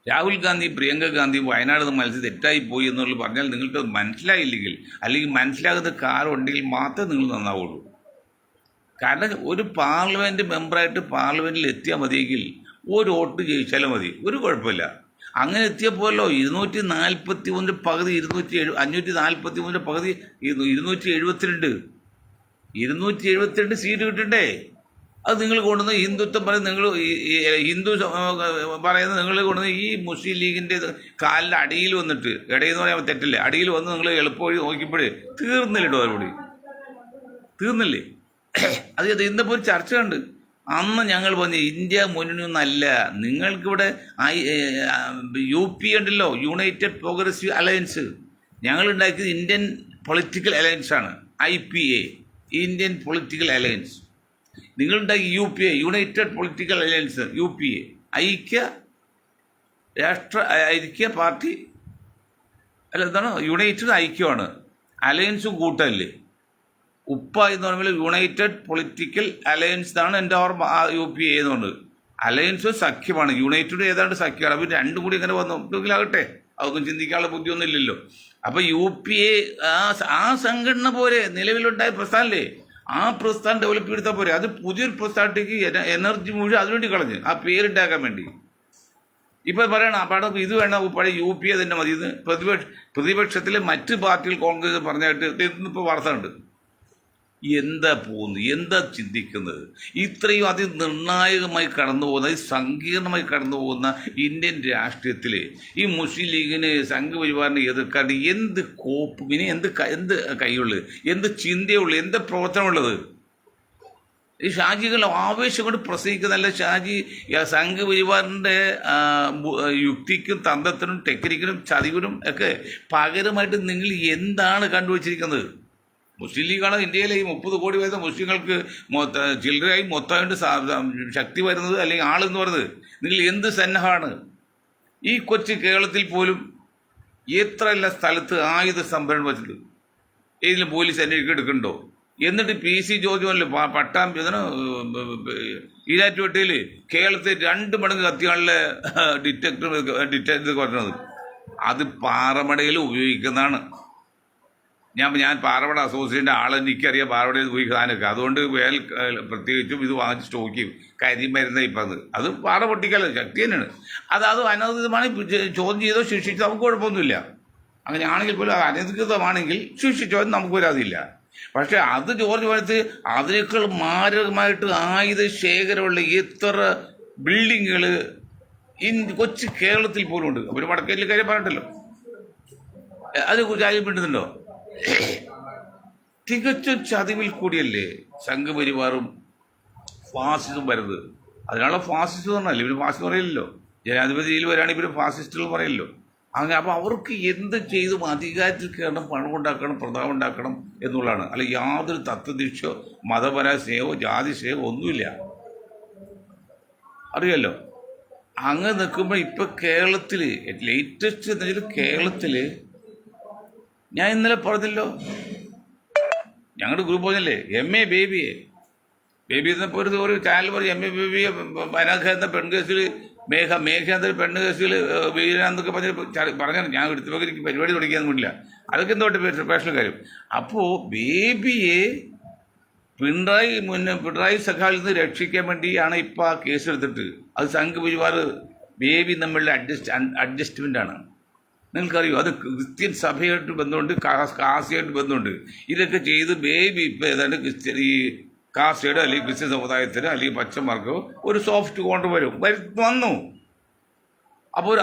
രാഹുൽ ഗാന്ധി പ്രിയങ്ക ഗാന്ധി വയനാട് മത്സരം തെറ്റായി പോയി എന്നുള്ളത് പറഞ്ഞാൽ നിങ്ങൾക്ക് മനസ്സിലായില്ലെങ്കിൽ, അല്ലെങ്കിൽ മനസ്സിലാകുന്ന കാറുണ്ടെങ്കിൽ മാത്രമേ നിങ്ങൾ നന്നാവുള്ളൂ. കാരണം ഒരു പാർലമെൻറ്റ് മെമ്പറായിട്ട് പാർലമെൻറ്റിൽ എത്തിയാൽ മതിയെങ്കിൽ ഒരു വോട്ട് ജയിച്ചാലും മതി, ഒരു കുഴപ്പമില്ല. അങ്ങനെ എത്തിയപ്പോഴല്ലോ 241 പകുതി 543 പകുതി 272 സീറ്റ് കിട്ടണ്ടേ? അത് നിങ്ങൾ കൊണ്ടുവന്ന് ഹിന്ദുത്വം പറയുന്നത്, നിങ്ങൾ ഹിന്ദു പറയുന്നത് നിങ്ങൾ കൊണ്ടുവന്ന് ഈ മുസ്ലിം ലീഗിൻ്റെ കാലിൻ്റെ അടിയിൽ വന്നിട്ട്, ഇടയെന്ന് പറയാൻ തെറ്റില്ല, അടിയിൽ വന്ന് നിങ്ങൾ എളുപ്പവഴി നോക്കിയപ്പോഴേ തീർന്നില്ലട്ടോ, അവരോട് തീർന്നില്ലേ? അത് ഇന്നിപ്പോൾ ഒരു ചർച്ച കണ്ട് അന്ന് ഞങ്ങൾ പറഞ്ഞു ഇന്ത്യ മുന്നണിയൊന്നല്ല, നിങ്ങൾക്കിവിടെ UP ഉണ്ടല്ലോ, യുണൈറ്റഡ് പ്രോഗ്രസീവ് അലയൻസ്, ഞങ്ങളുണ്ടാക്കിയത് ഇന്ത്യൻ പൊളിറ്റിക്കൽ അലയൻസാണ്, IPA, ഇന്ത്യൻ പൊളിറ്റിക്കൽ അലയൻസ്. നിങ്ങളുണ്ടാക്കി UPA, united political alliance, UPA, ഐക്യ പാർട്ടി അല്ല, എന്താണ് യുണൈറ്റഡ് ഐക്യമാണ്, അലയൻസും കൂട്ടല്ലേ. ഉപ്പ എന്ന് പറയുമ്പോൾ യുണൈറ്റഡ് പൊളിറ്റിക്കൽ അലയൻസ് എന്നാണ് എൻ്റെ ഓർമ്മ. UPA എന്നുണ്ട്, അലയൻസ് സഖ്യമാണ്, യുണൈറ്റഡ് ഏതാണ്ട് സഖ്യമാണ്. അപ്പോൾ രണ്ടും കൂടി ഇങ്ങനെ വന്നു ആകട്ടെ, അതൊന്നും ചിന്തിക്കാനുള്ള ബുദ്ധിയൊന്നും ഇല്ലല്ലോ. അപ്പൊ യു പി എ ആ സംഘടന പോലെ നിലവിലുണ്ടായ പ്രസ്ഥാനല്ലേ, ആ പ്രസ്ഥാനം ഡെവലപ്പ് ചെയ്താൽ പോരെ. അത് പുതിയൊരു പ്രസ്ഥാനത്തേക്ക് എനർജി മുഴുവൻ അതിനുവേണ്ടി കളഞ്ഞ് ആ പേരുണ്ടാക്കാൻ വേണ്ടി. ഇപ്പൊ പറയണം പടം ഇത് വേണ്ട, പഴയ യു പി എ തന്നെ മതി. ഇത് പ്രതിപക്ഷത്തിലെ മറ്റ് പാർട്ടികൾ കോൺഗ്രസ് പറഞ്ഞായിട്ട് ഇന്നിപ്പോൾ വാർത്ത ഉണ്ട്. എന്താ പോകുന്നത്, എന്താ ചിന്തിക്കുന്നത്? ഇത്രയും അതിനിർണായകമായി കടന്നു പോകുന്ന, സങ്കീർണമായി കടന്നു പോകുന്ന ഇന്ത്യൻ രാഷ്ട്രീയത്തിൽ ഈ മുസ്ലിം ലീഗിന് സംഘപരിവാറിനെ എതിർക്കാണ്ട് എന്ത് കോപ്പിന്, എന്ത് കൈയുള്ളു, എന്ത് ചിന്തയുള്ളു, എന്ത് പ്രവർത്തനമുള്ളത്? ഈ ഷാജികൾ ആവേശം കൊണ്ട് പ്രസംഗിക്കുന്നതല്ല. ഷാജി സംഘപരിവാറിൻ്റെ യുക്തിക്കും തന്ത്രത്തിനും ടെക്നിക്കിനും ചതിവിനും ഒക്കെ പകരമായിട്ട് നിങ്ങൾ എന്താണ് കണ്ടുവച്ചിരിക്കുന്നത്? മുസ്ലിം ലീഗാണ് ഇന്ത്യയിലെ ഈ 30 കോടി വരുന്ന മുസ്ലിങ്ങൾക്ക് ചില്ലറയായി മൊത്തമായിട്ട് ശക്തി വരുന്നത്, അല്ലെങ്കിൽ ആളെന്ന് പറയുന്നത്. നിങ്ങൾ എന്ത് സന്നഹമാണ്? ഈ കൊച്ചു കേരളത്തിൽ പോലും എത്രയെല്ലാം സ്ഥലത്ത് ആയുധ സംഭരണം വെച്ചത് ഏതെങ്കിലും പോലീസ് അന്വേഷിക്കാൻ എടുക്കുന്നുണ്ടോ? എന്നിട്ട് PC ജോർജ് ഈരാറ്റുപേട്ടയിൽ കേരളത്തിൽ 2 മടങ്ങ് കത്തിയാളുടെ ഡിറ്റക്ടർ കുറഞ്ഞത് അത് പാറമടയിൽ ഉപയോഗിക്കുന്നതാണ്. ഞാൻ പാറമട അസോസിയേഷൻ്റെ എനിക്കറിയാം പാറമടയിൽ ഉപയോഗിക്കാനൊക്കെ. അതുകൊണ്ട് പ്രത്യേകിച്ചും ഇത് വാങ്ങിച്ച് സ്റ്റോക്ക് ചെയ്യും. കരിമരുന്ന് ഇപ്പം അത് പാറ പൊട്ടിക്കാലോ, ശക്തി തന്നെയാണ്. അത് അനധികൃതമാണ്. ചോദ്യം ചെയ്തോ ശിക്ഷിച്ചോ നമുക്ക് കുഴപ്പമൊന്നുമില്ല. അങ്ങനെയാണെങ്കിൽ പോലും അത് അനധികൃതമാണെങ്കിൽ ശിക്ഷിച്ചോ നമുക്ക് വരാതില്ല. പക്ഷെ അത് ജോർജ് വനത്ത് അതിനേക്കാൾ മാരകമായിട്ട് ആയുധ ശേഖരമുള്ള എത്ര ബിൽഡിങ്ങുകൾ കൊച്ചു കേരളത്തിൽ പോലും ഉണ്ട്. അവർ വടക്കേറ്റിലെ കാര്യം പറഞ്ഞിട്ടല്ലോ, അതിനെക്കുറിച്ച് ആരും മിണ്ടുന്നുണ്ടോ? തികച്ചും ചതിവിൽ കൂടിയല്ലേ സംഘപരിവാറും ഫാസിസം വരുന്നത്. അതിനാണല്ലോ ഫാസിസ്റ്റ് പറഞ്ഞല്ലേ. ഇവർ ഫാസിസ്റ്റ് പറയില്ലല്ലോ. ജനാധിപതിയിൽ വരികയാണെങ്കിൽ ഇവർ ഫാസിസ്റ്റുകൾ പറയില്ലല്ലോ. അങ്ങനെ അപ്പോൾ അവർക്ക് എന്ത് ചെയ്തും അധികാരത്തിൽ കയറണം, പണം ഉണ്ടാക്കണം, പ്രതാപം ഉണ്ടാക്കണം എന്നുള്ളതാണ്. അല്ല യാതൊരു തത്വദീക്ഷയോ മതപര സ്നേഹമോ ജാതി സ്നേഹമോ ഒന്നുമില്ല. അറിയാലോ. അങ്ങ് നിൽക്കുമ്പോൾ ഇപ്പം കേരളത്തിൽ ലേറ്റസ്റ്റ് എന്ന് വെച്ചാൽ കേരളത്തിൽ ഞാൻ ഇന്നലെ പറഞ്ഞല്ലോ, ഞങ്ങളുടെ ഗ്രൂപ്പ് പറഞ്ഞല്ലേ MA ബേബി എന്നപ്പോൾ ഒരു ചാനൽ പറഞ്ഞു MA ബേബിയെ അനാഘ എന്ന പെൺകേസിൽ മേഘ എന്ന പെണ്ണ് വീരാന്നൊക്കെ പറഞ്ഞു. ഞാൻ എടുത്തപ്പോൾ എനിക്ക് പരിപാടി തുടങ്ങിയാന്ന് വേണ്ടില്ല. അതൊക്കെ എന്തോട്ടെ പേഴ്സണൽ കാര്യം. അപ്പോൾ ബേബിയെ പിണറായി സഖാവിൽ നിന്ന് രക്ഷിക്കാൻ വേണ്ടിയാണ് ഇപ്പോൾ ആ കേസ് എടുത്തിട്ട്. അത് സംഘപരിവാർ ബേബി തമ്മിലുള്ള അഡ്ജസ്റ്റ്മെൻ്റാണ്. നിങ്ങൾക്കറിയോ, അത് ക്രിസ്ത്യൻ സഭയായിട്ട് ബന്ധമുണ്ട്, കാസിയായിട്ട് ബന്ധമുണ്ട്. ഇതൊക്കെ ചെയ്ത് ബേബി ഇപ്പോൾ ഏതാണ്ട് ഈ കാസിയുടെ അല്ലെങ്കിൽ ക്രിസ്ത്യൻ സമുദായത്തിന് അല്ലെങ്കിൽ പച്ചമാർക്കോ ഒരു സോഫ്റ്റ് കൊണ്ടുവരും വന്നു. അപ്പോൾ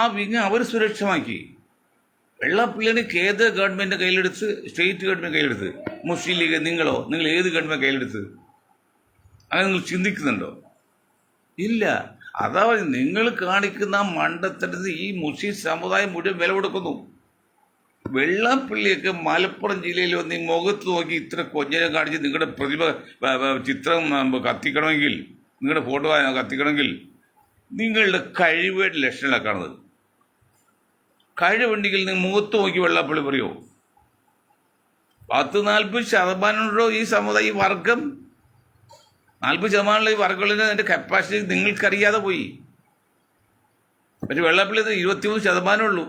ആ വിങ് അവർ സുരക്ഷമാക്കി. വെള്ളാപ്പള്ളിയാണ് കേന്ദ്ര ഗവൺമെൻറ് കയ്യിലെടുത്ത്, സ്റ്റേറ്റ് ഗവൺമെൻറ് കയ്യിലെടുത്ത്. മുസ്ലിം ലീഗ് നിങ്ങൾ ഏത് ഗവൺമെൻറ് കയ്യിലെടുത്ത്? അങ്ങനെ നിങ്ങൾ ചിന്തിക്കുന്നുണ്ടോ? ഇല്ല. അതാ നിങ്ങൾ കാണിക്കുന്ന മണ്ടത്തരത്തിന് ഈ മുസ്ലിം സമുദായം മുഴുവൻ വില കൊടുക്കുന്നു. വെള്ളാപ്പള്ളിയൊക്കെ മലപ്പുറം ജില്ലയിൽ വന്ന് ഈ മുഖത്ത് നോക്കി ഇത്ര കൊഞ്ഞനം കാണിച്ച് നിങ്ങളുടെ പ്രതിഭ ചിത്രം കത്തിക്കണമെങ്കിൽ, നിങ്ങളുടെ ഫോട്ടോ കത്തിക്കണമെങ്കിൽ നിങ്ങളുടെ കഴിവേറ്റ് ലക്ഷണങ്ങളാണ് കാണുന്നത്. കഴിവുണ്ടെങ്കിൽ നിങ്ങൾ മുഖത്ത് നോക്കി വെള്ളാപ്പള്ളി പറയുമോ? 40-40% ഈ സമുദായം, ഈ വർഗം 40% ഈ വർഗമുള്ള അതിൻ്റെ കപ്പാസിറ്റി നിങ്ങൾക്കറിയാതെ പോയി. പക്ഷെ വെള്ളാപ്പള്ളി 23% ഉള്ളൂ.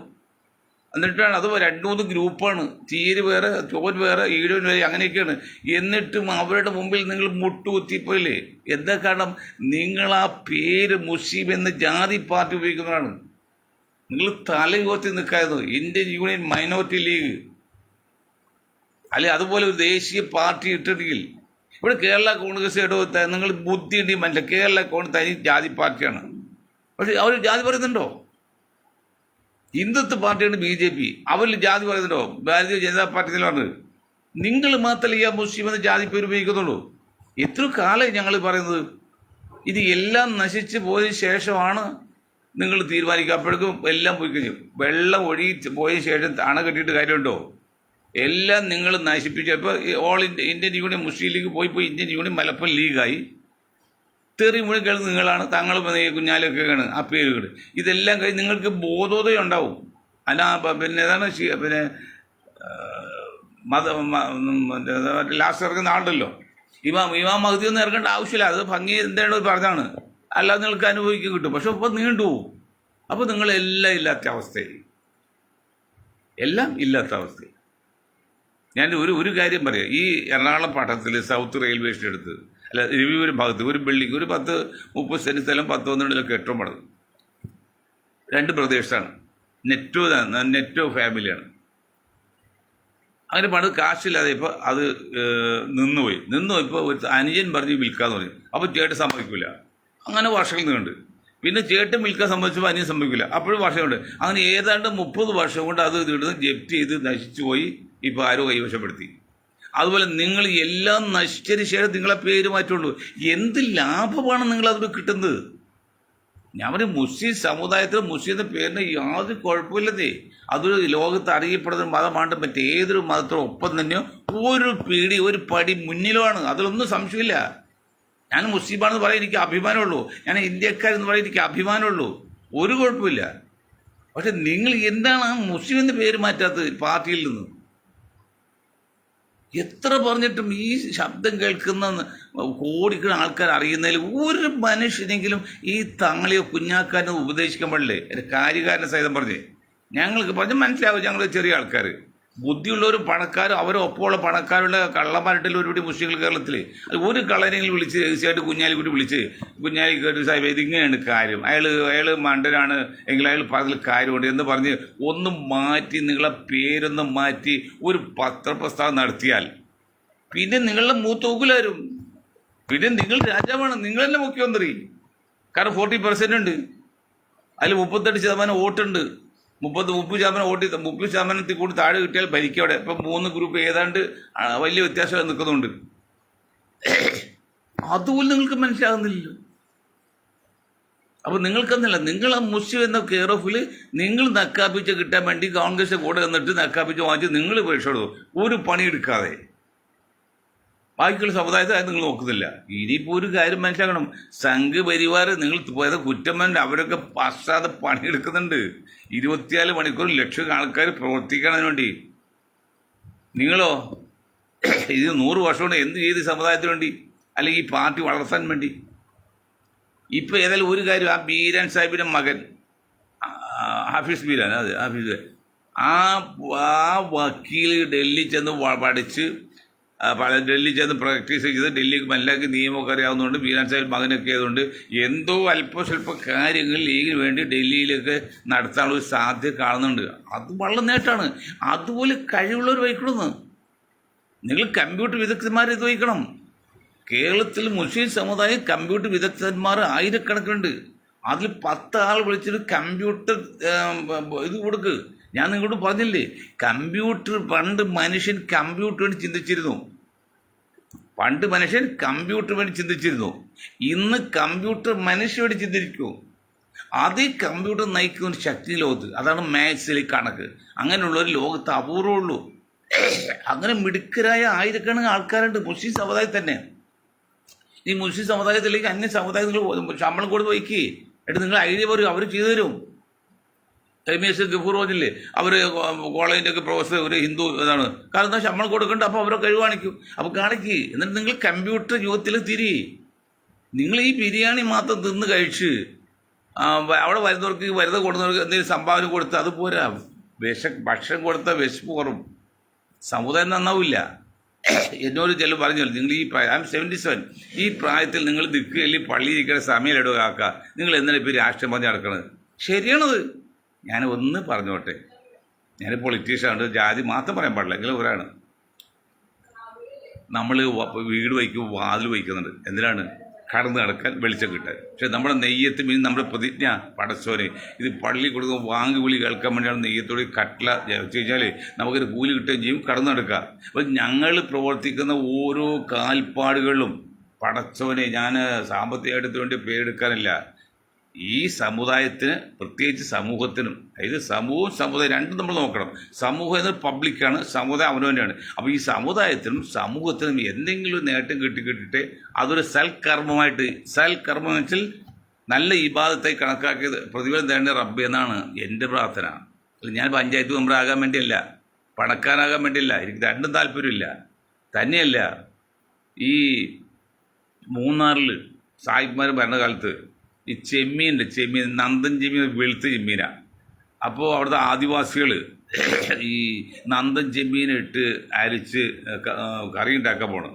എന്നിട്ടാണ് അത് 2-3 ഗ്രൂപ്പാണ്. തീര് വേറെ, ചോൻ വേറെ, ഈഴവൻ വേറെ, അങ്ങനെയൊക്കെയാണ്. എന്നിട്ടും അവരുടെ മുമ്പിൽ നിങ്ങൾ മുട്ടുകുത്തിപ്പോയില്ലേ? എന്താ കാരണം? നിങ്ങൾ ആ പേര് മുസ്ലിം എന്ന ജാതി പാർട്ടി ഉപയോഗിക്കുന്നതാണ്. നിങ്ങൾ തലയുയർത്തി നിൽക്കായിരുന്നു. ഇന്ത്യൻ യൂണിയൻ മൈനോറിറ്റി ലീഗ് അല്ലെ അതുപോലെ ഒരു ദേശീയ പാർട്ടി ഇട്ടിട്ടുണ്ടെങ്കിൽ ഇവിടെ കേരള കോൺഗ്രസ് നിങ്ങൾ ബുദ്ധി ഉണ്ടെങ്കിൽ മനസ്സിലായി. കേരള കോൺഗ്രസ് തനി ജാതി പാർട്ടിയാണ്. പക്ഷെ അവർ ജാതി പറയുന്നുണ്ടോ? ഹിന്ദുത്വ പാർട്ടിയാണ് BJP. അവരിൽ ജാതി പറയുന്നുണ്ടോ? ഭാരതീയ ജനതാ പാർട്ടി എന്ന് പറഞ്ഞത്. നിങ്ങൾ മാത്രമല്ല ഈ മുസ്ലിം എന്ന ജാതി പേര് ഉപയോഗിക്കുന്നുള്ളൂ. എത്ര കാലമായി ഞങ്ങൾ പറയുന്നത്? ഇത് എല്ലാം നശിച്ച് പോയതിന് ശേഷമാണ് നിങ്ങൾ തീരുമാനിക്കുക. അപ്പോഴേക്കും എല്ലാം പോയി കഴിഞ്ഞു. വെള്ളം ഒഴുകി പോയതിന് ശേഷം അണ കെട്ടിയിട്ട് കാര്യമുണ്ടോ? എല്ലാം നിങ്ങൾ നശിപ്പിച്ചു. ഇപ്പോൾ ഇന്ത്യൻ യൂണിയൻ മുസ്ലിം ലീഗ് പോയി ഇന്ത്യൻ യൂണിയൻ മലപ്പുറം ലീഗായി. തെറി മുഴുവൻ കേൾക്കുന്നത് നിങ്ങളാണ്. താങ്കൾ കുഞ്ഞാലൊക്കെയാണ് ആ പേരുകൾ. ഇതെല്ലാം കഴിഞ്ഞ് നിങ്ങൾക്ക് ബോധോദയം ഉണ്ടാവും. പിന്നെ ഏതാണ് ലാസ്റ്റ് ഇറങ്ങുന്ന ആളുണ്ടല്ലോ ഇമാം മഹദി ഒന്നും ഇറങ്ങേണ്ട ആവശ്യമില്ല. അത് ഭംഗി എന്താണ് പറഞ്ഞാണ്, അല്ലാതെ നിങ്ങൾക്ക് അനുഭവിക്കാൻ കിട്ടും. പക്ഷെ ഇപ്പോൾ നീണ്ടു പോകും. അപ്പോൾ നിങ്ങളെല്ലാം ഇല്ലാത്ത അവസ്ഥയായി. എല്ലാം ഇല്ലാത്ത അവസ്ഥ. ഞാൻ ഒരു കാര്യം പറയാം. ഈ എറണാകുളം പട്ടണത്തിൽ സൗത്ത് റെയിൽവേ സ്റ്റേഷൻ എടുത്ത് അല്ല രവിപുരം ഭാഗത്ത് ഒരു ബിൽഡിംഗ് ഒരു 10-30 സെൻറ്റ് സ്ഥലം 10-12 കെട്ടിടം പണിത്. 2 പ്രദേശത്താണ്. നെറ്റോ ഫാമിലിയാണ്. അങ്ങനെ പണിത് കാശില്ലാതെ ഇപ്പോൾ അത് നിന്നുപോയപ്പോൾ ഒരു അനുജൻ പറഞ്ഞ് വിൽക്കാന്ന് പറഞ്ഞു. അപ്പോൾ ചേട്ടൻ സമ്മതിക്കില്ല. അങ്ങനെ വർഷങ്ങൾ നീണ്ട്. പിന്നെ ചേട്ടൻ വിൽക്കാൻ സമ്മതിച്ചപ്പോൾ അനിയൻ സമ്മതിക്കില്ല. അപ്പോഴും വർഷമുണ്ട്. അങ്ങനെ ഏതാണ്ട് 30 വർഷം കൊണ്ട് അത് ഇവിടുന്ന് ജപ്തി ചെയ്ത് നശിച്ചു പോയി. ഇപ്പോൾ ആരോ കൈവശപ്പെടുത്തി. അതുപോലെ നിങ്ങൾ എല്ലാം നശിച്ചതിന് ശേഷം നിങ്ങളെ പേര് മാറ്റുള്ളൂ. എന്ത് ലാഭമാണ് നിങ്ങളത് കിട്ടുന്നത്? ഞാൻ പറയും മുസ്ലിം സമുദായത്തിൽ മുസ്ലിം എന്ന പേരിന് യാതൊരു കുഴപ്പമില്ലതേ. അതൊരു ലോകത്ത് അറിയപ്പെടുന്ന മതമാണ്. മറ്റേതൊരു മതത്തോടൊപ്പം തന്നെയോ ഒരു പടി മുന്നിലുമാണ്. അതിലൊന്നും സംശയമില്ല. ഞാൻ മുസ്ലിമാണെന്ന് പറയാൻ എനിക്ക് അഭിമാനമുള്ളൂ. ഞാൻ ഇന്ത്യക്കാരെന്ന് പറയാൻ എനിക്ക് അഭിമാനമുള്ളൂ. ഒരു കുഴപ്പമില്ല. പക്ഷെ നിങ്ങൾ എന്താണ് മുസ്ലിം എന്ന പേര് മാറ്റാത്തത് പാർട്ടിയിൽ നിന്ന്? എത്ര പറഞ്ഞിട്ടും ഈ ശബ്ദം കേൾക്കുന്ന കോടിക്കണക്കിന് ആൾക്കാർ അറിയുന്നതിൽ ഒരു മനുഷ്യനെങ്കിലും ഈ തങ്ങളിയോ കുഞ്ഞാക്കാനോ ഉപദേശിക്കാൻ പാടില്ലേ? എൻ്റെ കാര്യകാരനെ സഹിതം പറഞ്ഞേ ഞങ്ങൾക്ക് പറഞ്ഞ് മനസ്സിലാവും. ഞങ്ങൾ ചെറിയ ആൾക്കാർ, ബുദ്ധിയുള്ളവരും പണക്കാരും അവരൊപ്പമുള്ള പണക്കാരുടെ കള്ളന്മാരുടെ ഒരുപടി മുസ്ലിങ്ങൾ കേരളത്തിൽ ഒരു കള്ളനെങ്കിലും വിളിച്ച് രഹസ്യമായിട്ട് കുഞ്ഞാലിക്കുട്ടി വിളിച്ച് കുഞ്ഞാലിക്കുട്ടി സാഹിബ് ഇതിങ്ങനെയാണ് കാര്യം, അയാൾ മണ്ടനാണ് എങ്കിൽ അയാൾ പറഞ്ഞതിൽ കാര്യമുണ്ട് എന്ന് പറഞ്ഞ് ഒന്ന് മാറ്റി നിങ്ങളെ പേരൊന്ന് മാറ്റി ഒരു പത്രപ്രസ്താവന നടത്തിയാൽ പിന്നെ നിങ്ങളുടെ മൂത്തോക്കിലാരും. പിന്നെ നിങ്ങൾ രാജാവാണ്, നിങ്ങൾ തന്നെ മുഖ്യമന്ത്രി. കാരണം 40% ഉണ്ട്. അതിൽ 38% വോട്ടുണ്ട്. 30% വോട്ട് 30% കൂടി താഴെ കിട്ടിയാൽ ഭരിക്കും അവിടെ. ഇപ്പം 3 ഗ്രൂപ്പ് ഏതാണ്ട് വലിയ വ്യത്യാസം നിൽക്കുന്നുണ്ട്. അതുപോലും നിങ്ങൾക്ക് മനസ്സിലാകുന്നില്ലല്ലോ. അപ്പോൾ നിങ്ങൾക്കെന്നല്ല, നിങ്ങൾ ആ മുസ്ലിം എന്ന കെയർ ഓഫിൽ നിങ്ങൾ നക്കാപ്പിച്ച് കിട്ടാൻ വേണ്ടി കോൺഗ്രസ് കൂടെ നിന്നിട്ട് നക്കാപ്പിച്ച് വാങ്ങിച്ച് നിങ്ങൾ രക്ഷപ്പെടും ഒരു പണിയെടുക്കാതെ. ബാക്കിയുള്ള സമുദായത്തെ അത് നിങ്ങൾ നോക്കുന്നില്ല. ഇനിയിപ്പോൾ ഒരു കാര്യം മനസ്സിലാക്കണം, സംഘ് പരിവാർ നിങ്ങൾ പോയത് കുറ്റം വേണ്ട, അവരൊക്കെ പശ്ചാത്ത പണിയെടുക്കുന്നുണ്ട്. 24 മണിക്കൂർ ലക്ഷം ആൾക്കാർ പ്രവർത്തിക്കുന്നതിന് വേണ്ടി. നിങ്ങളോ ഇത് 100 വർഷം കൊണ്ട് എന്ത് ചെയ്ത് സമുദായത്തിന് വേണ്ടി, അല്ലെങ്കിൽ ഈ പാർട്ടി വളർത്താൻ വേണ്ടി? ഇപ്പം ഏതായാലും ഒരു കാര്യം, ആ ബീരാൻ സാഹിബിൻ്റെ മകൻ ഹാഫിസ് ബീരാൻ, അതെ ഹാഫിസ്, ആ വക്കീൽ ഡൽഹി ചെന്ന് പഠിച്ച് ഡൽഹി ചെന്ന് പ്രാക്ടീസ് ചെയ്ത് ഡൽഹിക്ക് മനസ്സിലാക്കി നിയമമൊക്കെ അറിയാവുന്നതുകൊണ്ട് ബീരാൻ സാഹിബ് മകനൊക്കെ ആയതുകൊണ്ട് എന്തോ അല്പസ്വല്പ കാര്യങ്ങൾ ലീഗിന് വേണ്ടി ഡൽഹിയിലൊക്കെ നടത്താനുള്ള ഒരു സാധ്യത കാണുന്നുണ്ട്. അത് വളരെ നേട്ടമാണ്. അതുപോലെ കഴിവുള്ളവർ വഹിക്കണമെന്ന്. നിങ്ങൾ കമ്പ്യൂട്ടർ വിദഗ്ധന്മാർ ഇത് വഹിക്കണം. കേരളത്തിൽ മുസ്ലിം സമുദായം കമ്പ്യൂട്ടർ വിദഗ്ധന്മാർ ആയിരക്കണക്കിനുണ്ട്. അതിൽ 10 ആൾ വിളിച്ചിട്ട് കമ്പ്യൂട്ടർ ഇത് കൊടുക്ക്. ഞാൻ നിങ്ങളോട് പറഞ്ഞില്ലേ, കമ്പ്യൂട്ടർ പണ്ട് മനുഷ്യൻ കമ്പ്യൂട്ടർ വേണ്ടി ചിന്തിച്ചിരുന്നു. ഇന്ന് കമ്പ്യൂട്ടർ മനുഷ്യ വേണ്ടി ചിന്തിരിക്കൂ. അതേ കമ്പ്യൂട്ടർ നയിക്കുന്ന ഒരു ശക്തി ലോകത്ത്, അതാണ് മാത്സിൽ കണക്ക്. അങ്ങനെയുള്ളൊരു ലോകത്ത് അപൂർവമുള്ളൂ. അങ്ങനെ മിടുക്കരായ ആയിരക്കണക്കിന് ആൾക്കാരുണ്ട് മുസ്ലിം സമുദായത്തിൽ തന്നെ. ഈ മുസ്ലിം സമുദായത്തിലേക്ക് അന്യ സമുദായത്തിൽ ശമ്പളം കൊടുത്ത് വയ്ക്കുക. എന്നിട്ട് നിങ്ങൾ ഐഡിയ പറയും, അവർ ചെയ്തു തരും. രമേശ് ഗഫൂർ പറഞ്ഞില്ലേ, അവർ കോളേജിൻ്റെയൊക്കെ പ്രൊഫസർ ഒരു ഹിന്ദു ഇതാണ്. കാരണം എന്താ ശമ്പളം കൊടുക്കണ്ട, അപ്പോൾ അവരെ കഴിവ് കാണിക്കും. അപ്പോൾ കാണിക്കുക. എന്നിട്ട് നിങ്ങൾ കമ്പ്യൂട്ടർ യുഗത്തിൽ നിങ്ങൾ ഈ ബിരിയാണി മാത്രം തിന്ന് കഴിച്ച് അവിടെ വരുന്നവർക്ക് വെറുതെ കൊടുക്കുന്നവർക്ക് എന്തെങ്കിലും സംഭാവന കൊടുത്ത് അത് പോരാ. ഭക്ഷണം കൊടുത്താൽ വിശപ്പ് കുറവും, സമുദായം നന്നാവില്ല. എന്നോട് ചില പറഞ്ഞല്ലോ, നിങ്ങൾ ഈ പ്രായം 77 ഈ പ്രായത്തിൽ നിങ്ങൾ ദിക്കുകയിൽ പള്ളിയിരിക്കുന്ന സമയം ഇടുക. നിങ്ങൾ എന്തിനാണ് ഇപ്പോൾ രാഷ്ട്രീയം പറഞ്ഞ് നടക്കുന്നത്? ശരിയാണത്. ഞാൻ ഒന്ന് പറഞ്ഞോട്ടെ, ഞാൻ പൊളിറ്റീഷ്യനാണ്, ജാതി മാത്രം പറയാൻ പാടില്ല. എങ്കിലും ഒരാണ് നമ്മൾ വീട് വയ്ക്കും, വാതിൽ വയ്ക്കുന്നുണ്ട്. എന്തിനാണ്? കടന്ന് നടക്കാൻ, വെളിച്ചം കിട്ടാൻ. പക്ഷെ നമ്മുടെ നെയ്യത്ത് മീൻ നമ്മുടെ പ്രതിജ്ഞ പടച്ചോനെ ഇത് പള്ളി കൊടുക്കുമ്പോൾ വാങ്ങി വിളി കേൾക്കാൻ വേണ്ടിയാണ് നെയ്യത്തോട് കട്ട്ല വെച്ച് കഴിഞ്ഞാൽ നമുക്കൊരു കൂലി കിട്ടുകയും ചെയ്യും, കടന്നു നടക്കുക. അപ്പോൾ ഞങ്ങൾ പ്രവർത്തിക്കുന്ന ഓരോ കാൽപ്പാടുകളിലും പടച്ചോനെ ഞാൻ സാമ്പത്തികമായിട്ട് വേണ്ടി പേരെടുക്കാനില്ല. ഈ സമുദായത്തിന്, പ്രത്യേകിച്ച് സമൂഹത്തിനും, അതായത് സമുദായം രണ്ടും നമ്മൾ നോക്കണം. സമൂഹം എന്നത് പബ്ലിക്കാണ്, സമുദായം അവനവൻ്റെയാണ്. അപ്പോൾ ഈ സമുദായത്തിനും സമൂഹത്തിനും എന്തെങ്കിലും നേട്ടം കിട്ടിയിട്ട് അതൊരു സൽക്കർമ്മമായിട്ട്, സൽക്കർമ്മം വെച്ചാൽ നല്ല ഇബാദത്തായി കണക്കാക്കിയത് പ്രതിഫലം തേണ്ട റബ്ബ് എന്നാണ് എൻ്റെ പ്രാർത്ഥന. ഞാൻ പഞ്ചായത്ത് മെമ്പർ ആകാൻ വേണ്ടിയല്ല, പണക്കാരാകാൻ വേണ്ടിയല്ല, എനിക്ക് രണ്ടും താല്പര്യമില്ല. തന്നെയല്ല, ഈ മൂന്നാറിൽ സായിപ്പ്മാർ ഭരണകാലത്ത് ഈ ചെമ്മീൻ നന്ദൻ ചെമ്മീൻ വെളുത്ത ചെമ്മീനാണ്. അപ്പോൾ അവിടുത്തെ ആദിവാസികൾ ഈ നന്ദൻ ചെമ്മീനിട്ട് അരിച്ച് കറി ഉണ്ടാക്കാൻ പോകണം.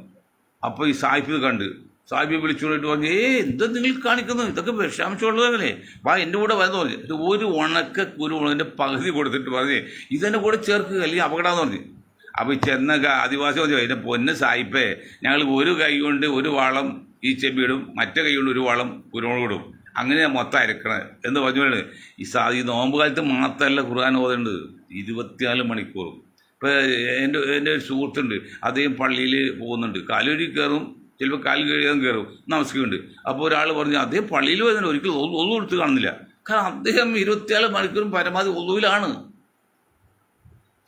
അപ്പോൾ ഈ സാഹിബ് കണ്ട് സാഹിബ് വിളിച്ചുകൊണ്ടിട്ട് പറഞ്ഞു, എന്താ നിങ്ങൾ കാണിക്കുന്നത്, ഇതൊക്കെ വിഷാംശമുള്ളതല്ലേ, വാ എൻ്റെ കൂടെ വരെന്ന് പറഞ്ഞു. ഒരു ഉണക്ക കുരുമുളകിൻ്റെ പകുതി കൊടുത്തിട്ട് പറഞ്ഞ് ഇതെൻ്റെ കൂടെ ചേർക്കുക അല്ലെങ്കിൽ അപകടമെന്ന് പറഞ്ഞു. അപ്പോൾ ഈ ചെന്ന ആദിവാസി പറഞ്ഞു, അതിൻ്റെ പൊന്ന് സായിപ്പേ, ഞങ്ങൾ ഒരു കൈ കൊണ്ട് ഒരു വാളം ഈ ചെമ്പിടും, മറ്റേ കൈ കൊണ്ട് ഒരു വാളം കുരുമുളകിടും, അങ്ങനെ മൊത്തം അരക്കണത് എന്ന് പറഞ്ഞുകൊണ്ട് ഈ നോമ്പ് കാലത്ത് മാത്രമല്ല ഖുർആൻ ഓതുന്നുണ്ട് 24 മണിക്കൂറും. ഇപ്പോൾ എൻ്റെ ഒരു സുഹൃത്തുണ്ട്, അദ്ദേഹം പള്ളിയിൽ പോകുന്നുണ്ട്, കാലൊഴി കയറും, ചിലപ്പോൾ കാല് കഴിയാൻ കയറും, നമസ്കാരമുണ്ട്. അപ്പോൾ ഒരാൾ പറഞ്ഞു അദ്ദേഹം പള്ളിയിൽ വരുന്നുണ്ട്, ഒരിക്കലും ഒന്നും എടുത്ത് കാണുന്നില്ല, കാരണം അദ്ദേഹം 24 മണിക്കൂറും പരമാവധി ഒന്നുവിലാണ്.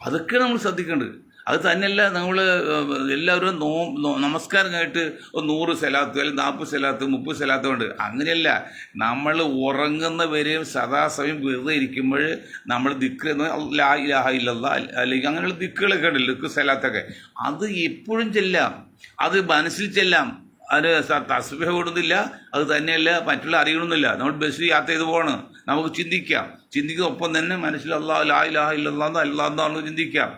അതൊക്കെ നമ്മൾ ശ്രദ്ധിക്കേണ്ടത്. അത് തന്നെയല്ല, നമ്മൾ എല്ലാവരും നമസ്കാരം കഴിഞ്ഞിട്ട് 100 സലാത്ത് അല്ലെങ്കിൽ 40 സലാത്ത് 30 സലാത്ത് കൊണ്ട് അങ്ങനെയല്ല. നമ്മൾ ഉറങ്ങുന്നവരെയും സദാസമയം വെറുതെ ഇരിക്കുമ്പോൾ നമ്മൾ ദിക്ർ ലാ ഇലാഹ ഇല്ലല്ലാഹ് അല്ലെങ്കിൽ അങ്ങനെയുള്ള ദിക്കുകളൊക്കെ ഉണ്ടല്ലോ, ദിക്ർ സലാത്തൊക്കെ, അത് എപ്പോഴും ചെല്ലാം, അത് മനസ്സിൽ ചെല്ലാം. അതിന് തസ്ബീഹ് കൂടുന്നില്ല, അത് തന്നെയല്ല മറ്റുള്ള അറിയണമെന്നില്ല. നമ്മൾ ബസ് യാത്ര ചെയ്ത് പോകണം, നമുക്ക് ചിന്തിക്കാം, ചിന്തിക്കുന്നൊപ്പം തന്നെ മനസ്സിൽ അല്ലാഹ് ലാ ഇലാഹ ഇല്ലല്ലാഹ് അല്ലാഹ് ചിന്തിക്കാം.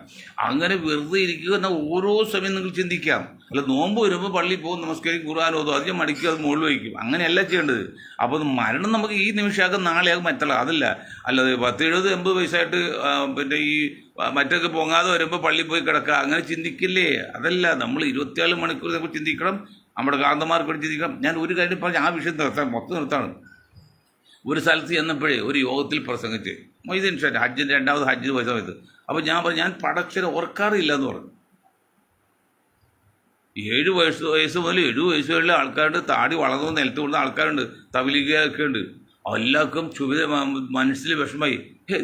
അങ്ങനെ വെറുതെ ഇരിക്കുക എന്നാൽ ഓരോ സമയം നിങ്ങൾ ചിന്തിക്കാം. അല്ല നോമ്പ് വരുമ്പോൾ പള്ളിയിൽ പോകും, നമസ്കരിക്കും, ഖുർആൻ ഓതും, അധികം മടിക്കുക, അത് മുകളിൽ വയ്ക്കും, അങ്ങനെയല്ല ചെയ്യേണ്ടത്. അപ്പോൾ മരണം നമുക്ക് ഈ നിമിഷമാകും, നാളെയാകും, മറ്റുള്ള അതല്ല. അല്ലാതെ 10, 70, 80 വയസ്സായിട്ട് പിന്നെ ഈ മറ്റൊക്കെ പൊങ്ങാതെ വരുമ്പോൾ പള്ളിയിൽ പോയി കിടക്കുക, അങ്ങനെ ചിന്തിക്കില്ലേ? അതല്ല, നമ്മൾ 24 മണിക്കൂർ നമ്മൾ ചിന്തിക്കണം, നമ്മുടെ കാന്തമാർക്ക് ചിന്തിക്കണം. ഞാൻ ഒരു കാര്യം പറഞ്ഞ് ആ വിഷയം മൊത്തം നിർത്താണ്. ഒരു സ്ഥലത്ത് ചെന്നപ്പോഴേ ഒരു യോഗത്തിൽ പ്രസംഗിച്ച് മൊയ്തീൻ ഷാ ഹജ്ജിൻ്റെ 2ാമത് ഹജ്ജിന് പോയ സമയത്ത്, അപ്പോൾ ഞാൻ പറഞ്ഞു ഞാൻ പടച്ചനെ ഓർക്കാറില്ല എന്ന് പറഞ്ഞു. 7 വയസ്സ് മുതൽ 70 വയസ്സ് വരെയുള്ള ആൾക്കാരുണ്ട്, താടി വളർന്നു നിലത്ത് കൊടുക്കുന്ന ആൾക്കാരുണ്ട്, തബലീഗൊക്കെ ഉണ്ട്. എല്ലാവർക്കും മനസ്സിൽ വിഷമമായി,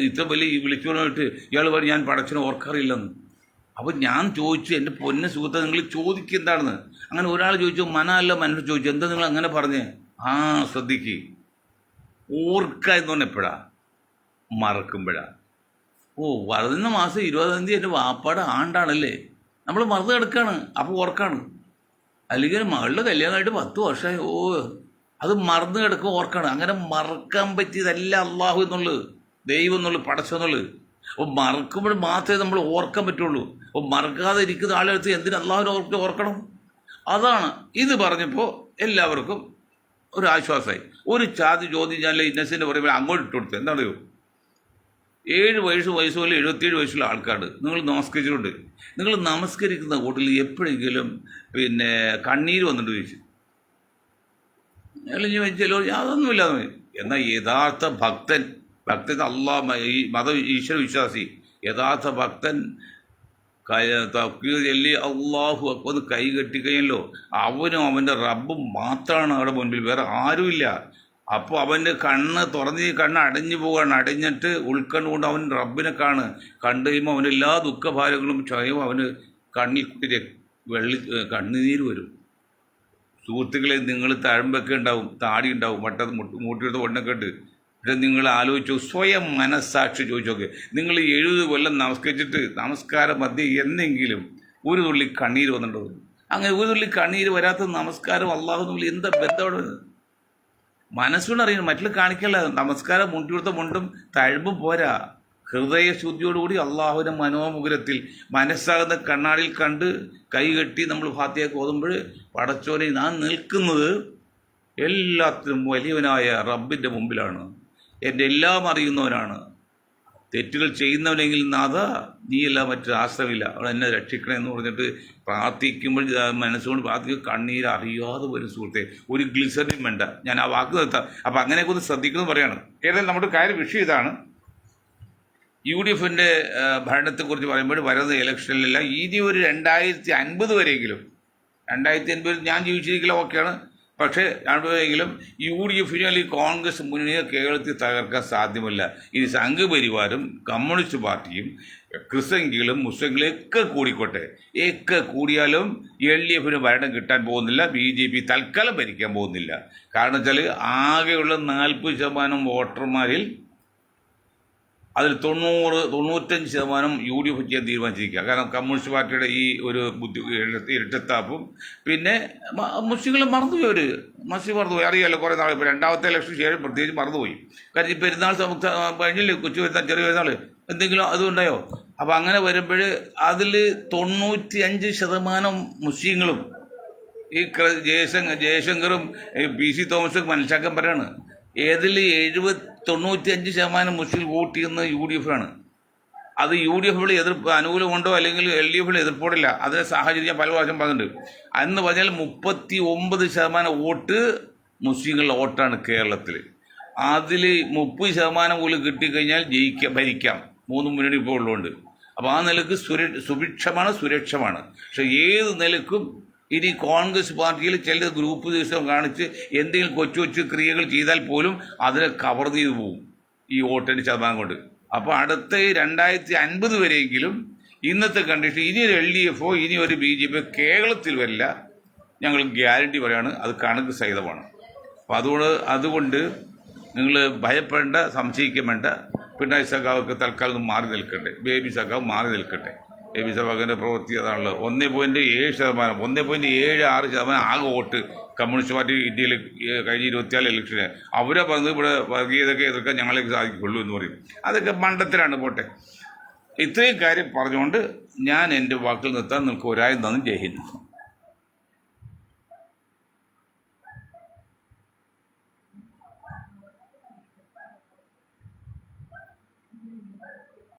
ഇത്ര വലിയ വിളിച്ചുകൊണ്ടിട്ട് ഇയാൾ പറഞ്ഞു ഞാൻ പടച്ചനെ ഓർക്കാറില്ലെന്ന്. അപ്പോൾ ഞാൻ ചോദിച്ചു, എൻ്റെ പൊന്ന സുഹൃത്തെ നിങ്ങൾ ചോദിക്കുക എന്താണെന്ന്. അങ്ങനെ ഒരാൾ ചോദിച്ചു, മനല്ല മനസ്സിൽ ചോദിച്ചു, എന്താ നിങ്ങൾ അങ്ങനെ പറഞ്ഞേ? ശ്രദ്ധിക്കുക, ഓർക്കുക എന്ന് പറഞ്ഞാൽ എപ്പോഴാ? മറക്കുമ്പോഴാ. വരുന്ന മാസം 20-ാം തീയതി എൻ്റെ വാപ്പാടെ ആണ്ടാണല്ലേ, നമ്മൾ മറന്നു കിടക്കാണ്, അപ്പോൾ ഓർക്കാണ്. അല്ലെങ്കിൽ മകളുടെ കല്യാണമായിട്ട് 10 വർഷമായി, അത് മറന്നു കിടക്കും, ഓർക്കാണ്. അങ്ങനെ മറക്കാൻ പറ്റിയതല്ല അള്ളാഹു എന്നുള്ളത്, ദൈവം എന്നുള്ളത്, പടച്ചോ എന്നുള്ളത്. അപ്പോൾ മറക്കുമ്പോൾ മാത്രമേ നമ്മൾ ഓർക്കാൻ പറ്റുള്ളൂ. അപ്പോൾ മറക്കാതെ ഇരിക്കുന്ന ആളെടുത്ത് എന്തിന് അള്ളാഹുവിനെ ഓർക്കണം? അതാണ് ഇത് പറഞ്ഞപ്പോൾ എല്ലാവർക്കും ഒരു ആശ്വാസമായി. ഒരു ചോദിച്ചാൽ ഇന്നസെൻ്റ് പറയുമ്പോൾ അങ്ങോട്ട് ഇട്ട് കൊടുത്തു. എന്താണെയോ, 7 വയസ്സ് മുതൽ 77 വയസ്സുള്ള ആൾക്കാർ നിങ്ങൾ നമസ്കരിച്ചിട്ടുണ്ട്. നിങ്ങൾ നമസ്കരിക്കുന്ന കൂട്ടിൽ എപ്പോഴെങ്കിലും പിന്നെ കണ്ണീര് വന്നിട്ട് ചോദിച്ചു, അല്ലെങ്കിൽ ചോദിച്ചാലോ അതൊന്നുമില്ലാന്ന്. എന്നാൽ യഥാർത്ഥ ഭക്തൻ ഈ ഈശ്വര വിശ്വാസി യഥാർത്ഥ ഭക്തൻ തക്ബീർ ചൊല്ലി അല്ലാഹു അക്ബർ കൈ കെട്ടിക്കഴിഞ്ഞല്ലോ, അവനും അവൻ്റെ റബ്ബും മാത്രമാണ് അവിടെ മുൻപിൽ, വേറെ ആരുമില്ല. അപ്പോൾ അവൻ്റെ കണ്ണ് അടഞ്ഞു പോവുകയാണ്. അടഞ്ഞിട്ട് ഉൾക്കണ്ണുകൊണ്ട് അവൻ റബ്ബിനെ കണ്ടു കഴിയുമ്പോൾ അവൻ്റെ എല്ലാ ദുഃഖഭാരങ്ങളും ക്ഷയം അവന് കണ്ണിൽ കുട്ടി കണ്ണുനീര് വരും. സുഹൃത്തുക്കളെ, നിങ്ങൾ തഴമ്പൊക്കെ ഉണ്ടാവും, താടി ഉണ്ടാവും, മൂട്ടിയെടുത്ത് വണ്ണൊക്കെ ഉണ്ട്. പക്ഷെ നിങ്ങൾ ആലോചിച്ചു, സ്വയം മനസ്സാക്ഷി ചോദിച്ചോക്കെ, നിങ്ങൾ 70 കൊല്ലം നമസ്കരിച്ചിട്ട് നമസ്കാരം മധ്യേ എന്നെങ്കിലും ഒരു തുള്ളി കണ്ണീര് വന്നിട്ടുണ്ടോ? അങ്ങനെ ഒരു തുള്ളി കണ്ണീര് വരാത്ത നമസ്കാരം അള്ളാഹു തമ്മിൽ എന്താ ബന്ധമാണ്? മനസ്സുകൊണ്ട് അറിയണം, മറ്റുള്ള കാണിക്കല്ല. നമസ്കാരം മുണ്ടിയെടുത്ത മുണ്ടും തഴമ്പും പോരാ, ഹൃദയശുദ്ധിയോടുകൂടി അള്ളാഹുവിൻ്റെ മനോമുകുരത്തിൽ മനസ്സാകുന്ന കണ്ണാടിയിൽ കണ്ട് കൈകെട്ടി നമ്മൾ ഫാത്തിഹ ഓതുമ്പോൾ പടച്ചോനെ ഞാൻ നിൽക്കുന്നത് എല്ലാത്തിനും വലിയവനായ റബ്ബിൻ്റെ മുമ്പിലാണ്, എൻ്റെ എല്ലാം അറിയുന്നവനാണ്, തെറ്റുകൾ ചെയ്യുന്നവനെങ്കിൽ നാഥ നീയല്ല മറ്റൊരു ആശ്രമില്ല, അവിടെ എന്നെ രക്ഷിക്കണേ എന്ന് പറഞ്ഞിട്ട് പ്രാർത്ഥിക്കുമ്പോൾ മനസ്സുകൊണ്ട് പ്രാർത്ഥിക്കും, കണ്ണീര് അറിയാതെ വരും. സുഹൃത്തെ, ഒരു ഗ്ലിസറിനും വേണ്ട. ഞാൻ ആ വാക്ക് നിർത്താം. അപ്പം അങ്ങനെയൊക്കെ ഒന്ന് ശ്രദ്ധിക്കുന്നത് പറയാണ്. ഏതായാലും നമ്മുടെ വിഷയം ഇതാണ്. UDFിൻ്റെ ഭരണത്തെക്കുറിച്ച് പറയുമ്പോൾ വരുന്ന ഇലക്ഷനിലെല്ലാം ഇനി ഒരു 2050 വരെയെങ്കിലും, 2050 ഞാൻ ജീവിച്ചിരിക്കില്ല, ഓക്കെയാണ്, പക്ഷേ രണ്ടുപേരെങ്കിലും UDFിനെ അല്ലെങ്കിൽ കോൺഗ്രസ് മുന്നണിയെ കേരളത്തിൽ തകർക്കാൻ സാധ്യമല്ല. ഇനി സംഘപരിവാരും കമ്മ്യൂണിസ്റ്റ് പാർട്ടിയും ക്രിസ്ത്യൻകളും മുസ്ലിങ്ങളും ഒക്കെ കൂടിക്കോട്ടെ, ഒക്കെ കൂടിയാലും LDFിന് ഭരണം കിട്ടാൻ പോകുന്നില്ല, BJP തൽക്കാലം ഭരിക്കാൻ പോകുന്നില്ല. കാരണം വെച്ചാൽ ആകെയുള്ള 40% വോട്ടർമാരിൽ അതിൽ 95% UDF ചെയ്യാൻ തീരുമാനിച്ചിരിക്കുക. കാരണം കമ്മ്യൂണിസ്റ്റ് പാർട്ടിയുടെ ഈ ഒരു ഇരട്ടത്താപ്പും പിന്നെ മുസ്ലിങ്ങൾ മറന്നുപോയി, മറന്നുപോയി. അറിയാമല്ലോ, കുറേ നാൾ ഇപ്പോൾ 2ാമത്തെ ഇലക്ഷൻ ശേഷം പ്രത്യേകിച്ച് മറന്നുപോയി. കാരണം ഈ പെരുന്നാൾ കഴിഞ്ഞില്ലേ, കൊച്ചു പെരുന്നാൾ, ചെറിയ പെരുന്നാൾ, എന്തെങ്കിലും അതുണ്ടായോ? അപ്പം അങ്ങനെ വരുമ്പോൾ അതിൽ 95% മുസ്ലിങ്ങളും ഈ ജയശങ്കറും PC തോമസും മനസ്സിലാക്കാൻ പറയാണ്. ഏതിൽ 95% മുസ്ലിം വോട്ട് ചെയ്യുന്നത് UDF ആണ്. അത് UDF എതിർപ്പ് അനുകൂലമുണ്ടോ അല്ലെങ്കിൽ LDF എതിർപ്പോടില്ല. അതിൻ്റെ സാഹചര്യം ഞാൻ പല പ്രാവശ്യം പറഞ്ഞിട്ടുണ്ട്. അന്ന് പറഞ്ഞാൽ 39% വോട്ട് മുസ്ലിങ്ങളുടെ വോട്ടാണ് കേരളത്തിൽ. അതിൽ 30% പോലും കിട്ടിക്കഴിഞ്ഞാൽ ഭരിക്കാം. 3 മുന്നണി ഇപ്പോൾ ഉള്ളതുകൊണ്ട്. അപ്പോൾ ആ നിലക്ക് സുരക്ഷമാണ്. പക്ഷെ ഏത് നിലക്കും ഇനി കോൺഗ്രസ് പാർട്ടിയിൽ ചില ഗ്രൂപ്പ് ദിവസം കാണിച്ച് എന്തെങ്കിലും കൊച്ചു ക്രിയകൾ ചെയ്താൽ പോലും അതിനെ കവർ ചെയ്തു പോകും ഈ വോട്ടിൻ്റെ ശതമാനം കൊണ്ട്. അപ്പോൾ അടുത്ത 2050 വരെയെങ്കിലും ഇന്നത്തെ കണ്ടീഷൻ ഇനി ഒരു LDF ഇനി ഒരു BJP കേരളത്തിൽ വരില്ല. ഞങ്ങൾ ഗ്യാരണ്ടി പറയാണ്. അത് കണക്ക് സഹിതമാണ്. അപ്പോൾ അതുകൊണ്ട് നിങ്ങൾ ഭയപ്പെടേണ്ട, സംശയിക്കാൻ വേണ്ട. പിണറായി സഖാവൊക്കെ തൽക്കാലം മാറി നിൽക്കട്ടെ. ബേബി സഖാവ് മാറി നിൽക്കട്ടെ. ബേബി സഖാവിൻ്റെ പ്രവൃത്തി അതാണല്ലോ. 1.7%, 1.76% ആകെ വോട്ട് കമ്മ്യൂണിസ്റ്റ് പാർട്ടി ഇന്ത്യയിൽ കഴിഞ്ഞ 24 ഇലക്ഷന്. അവരെ പറഞ്ഞത് ഇവിടെ വർഗീയതയൊക്കെ എതിർക്കാൻ ഞങ്ങളേക്ക് സാധിക്കുള്ളൂ എന്ന് പറയും. അതൊക്കെ മണ്ടത്തിലാണ്. പോട്ടെ. ഇത്രയും കാര്യം പറഞ്ഞുകൊണ്ട് ഞാൻ എൻ്റെ വാക്കിൽ നിർത്താൻ നിങ്ങൾക്ക് ഒരായിരം നന്ദി. ജയ് ഹിന്ദ്.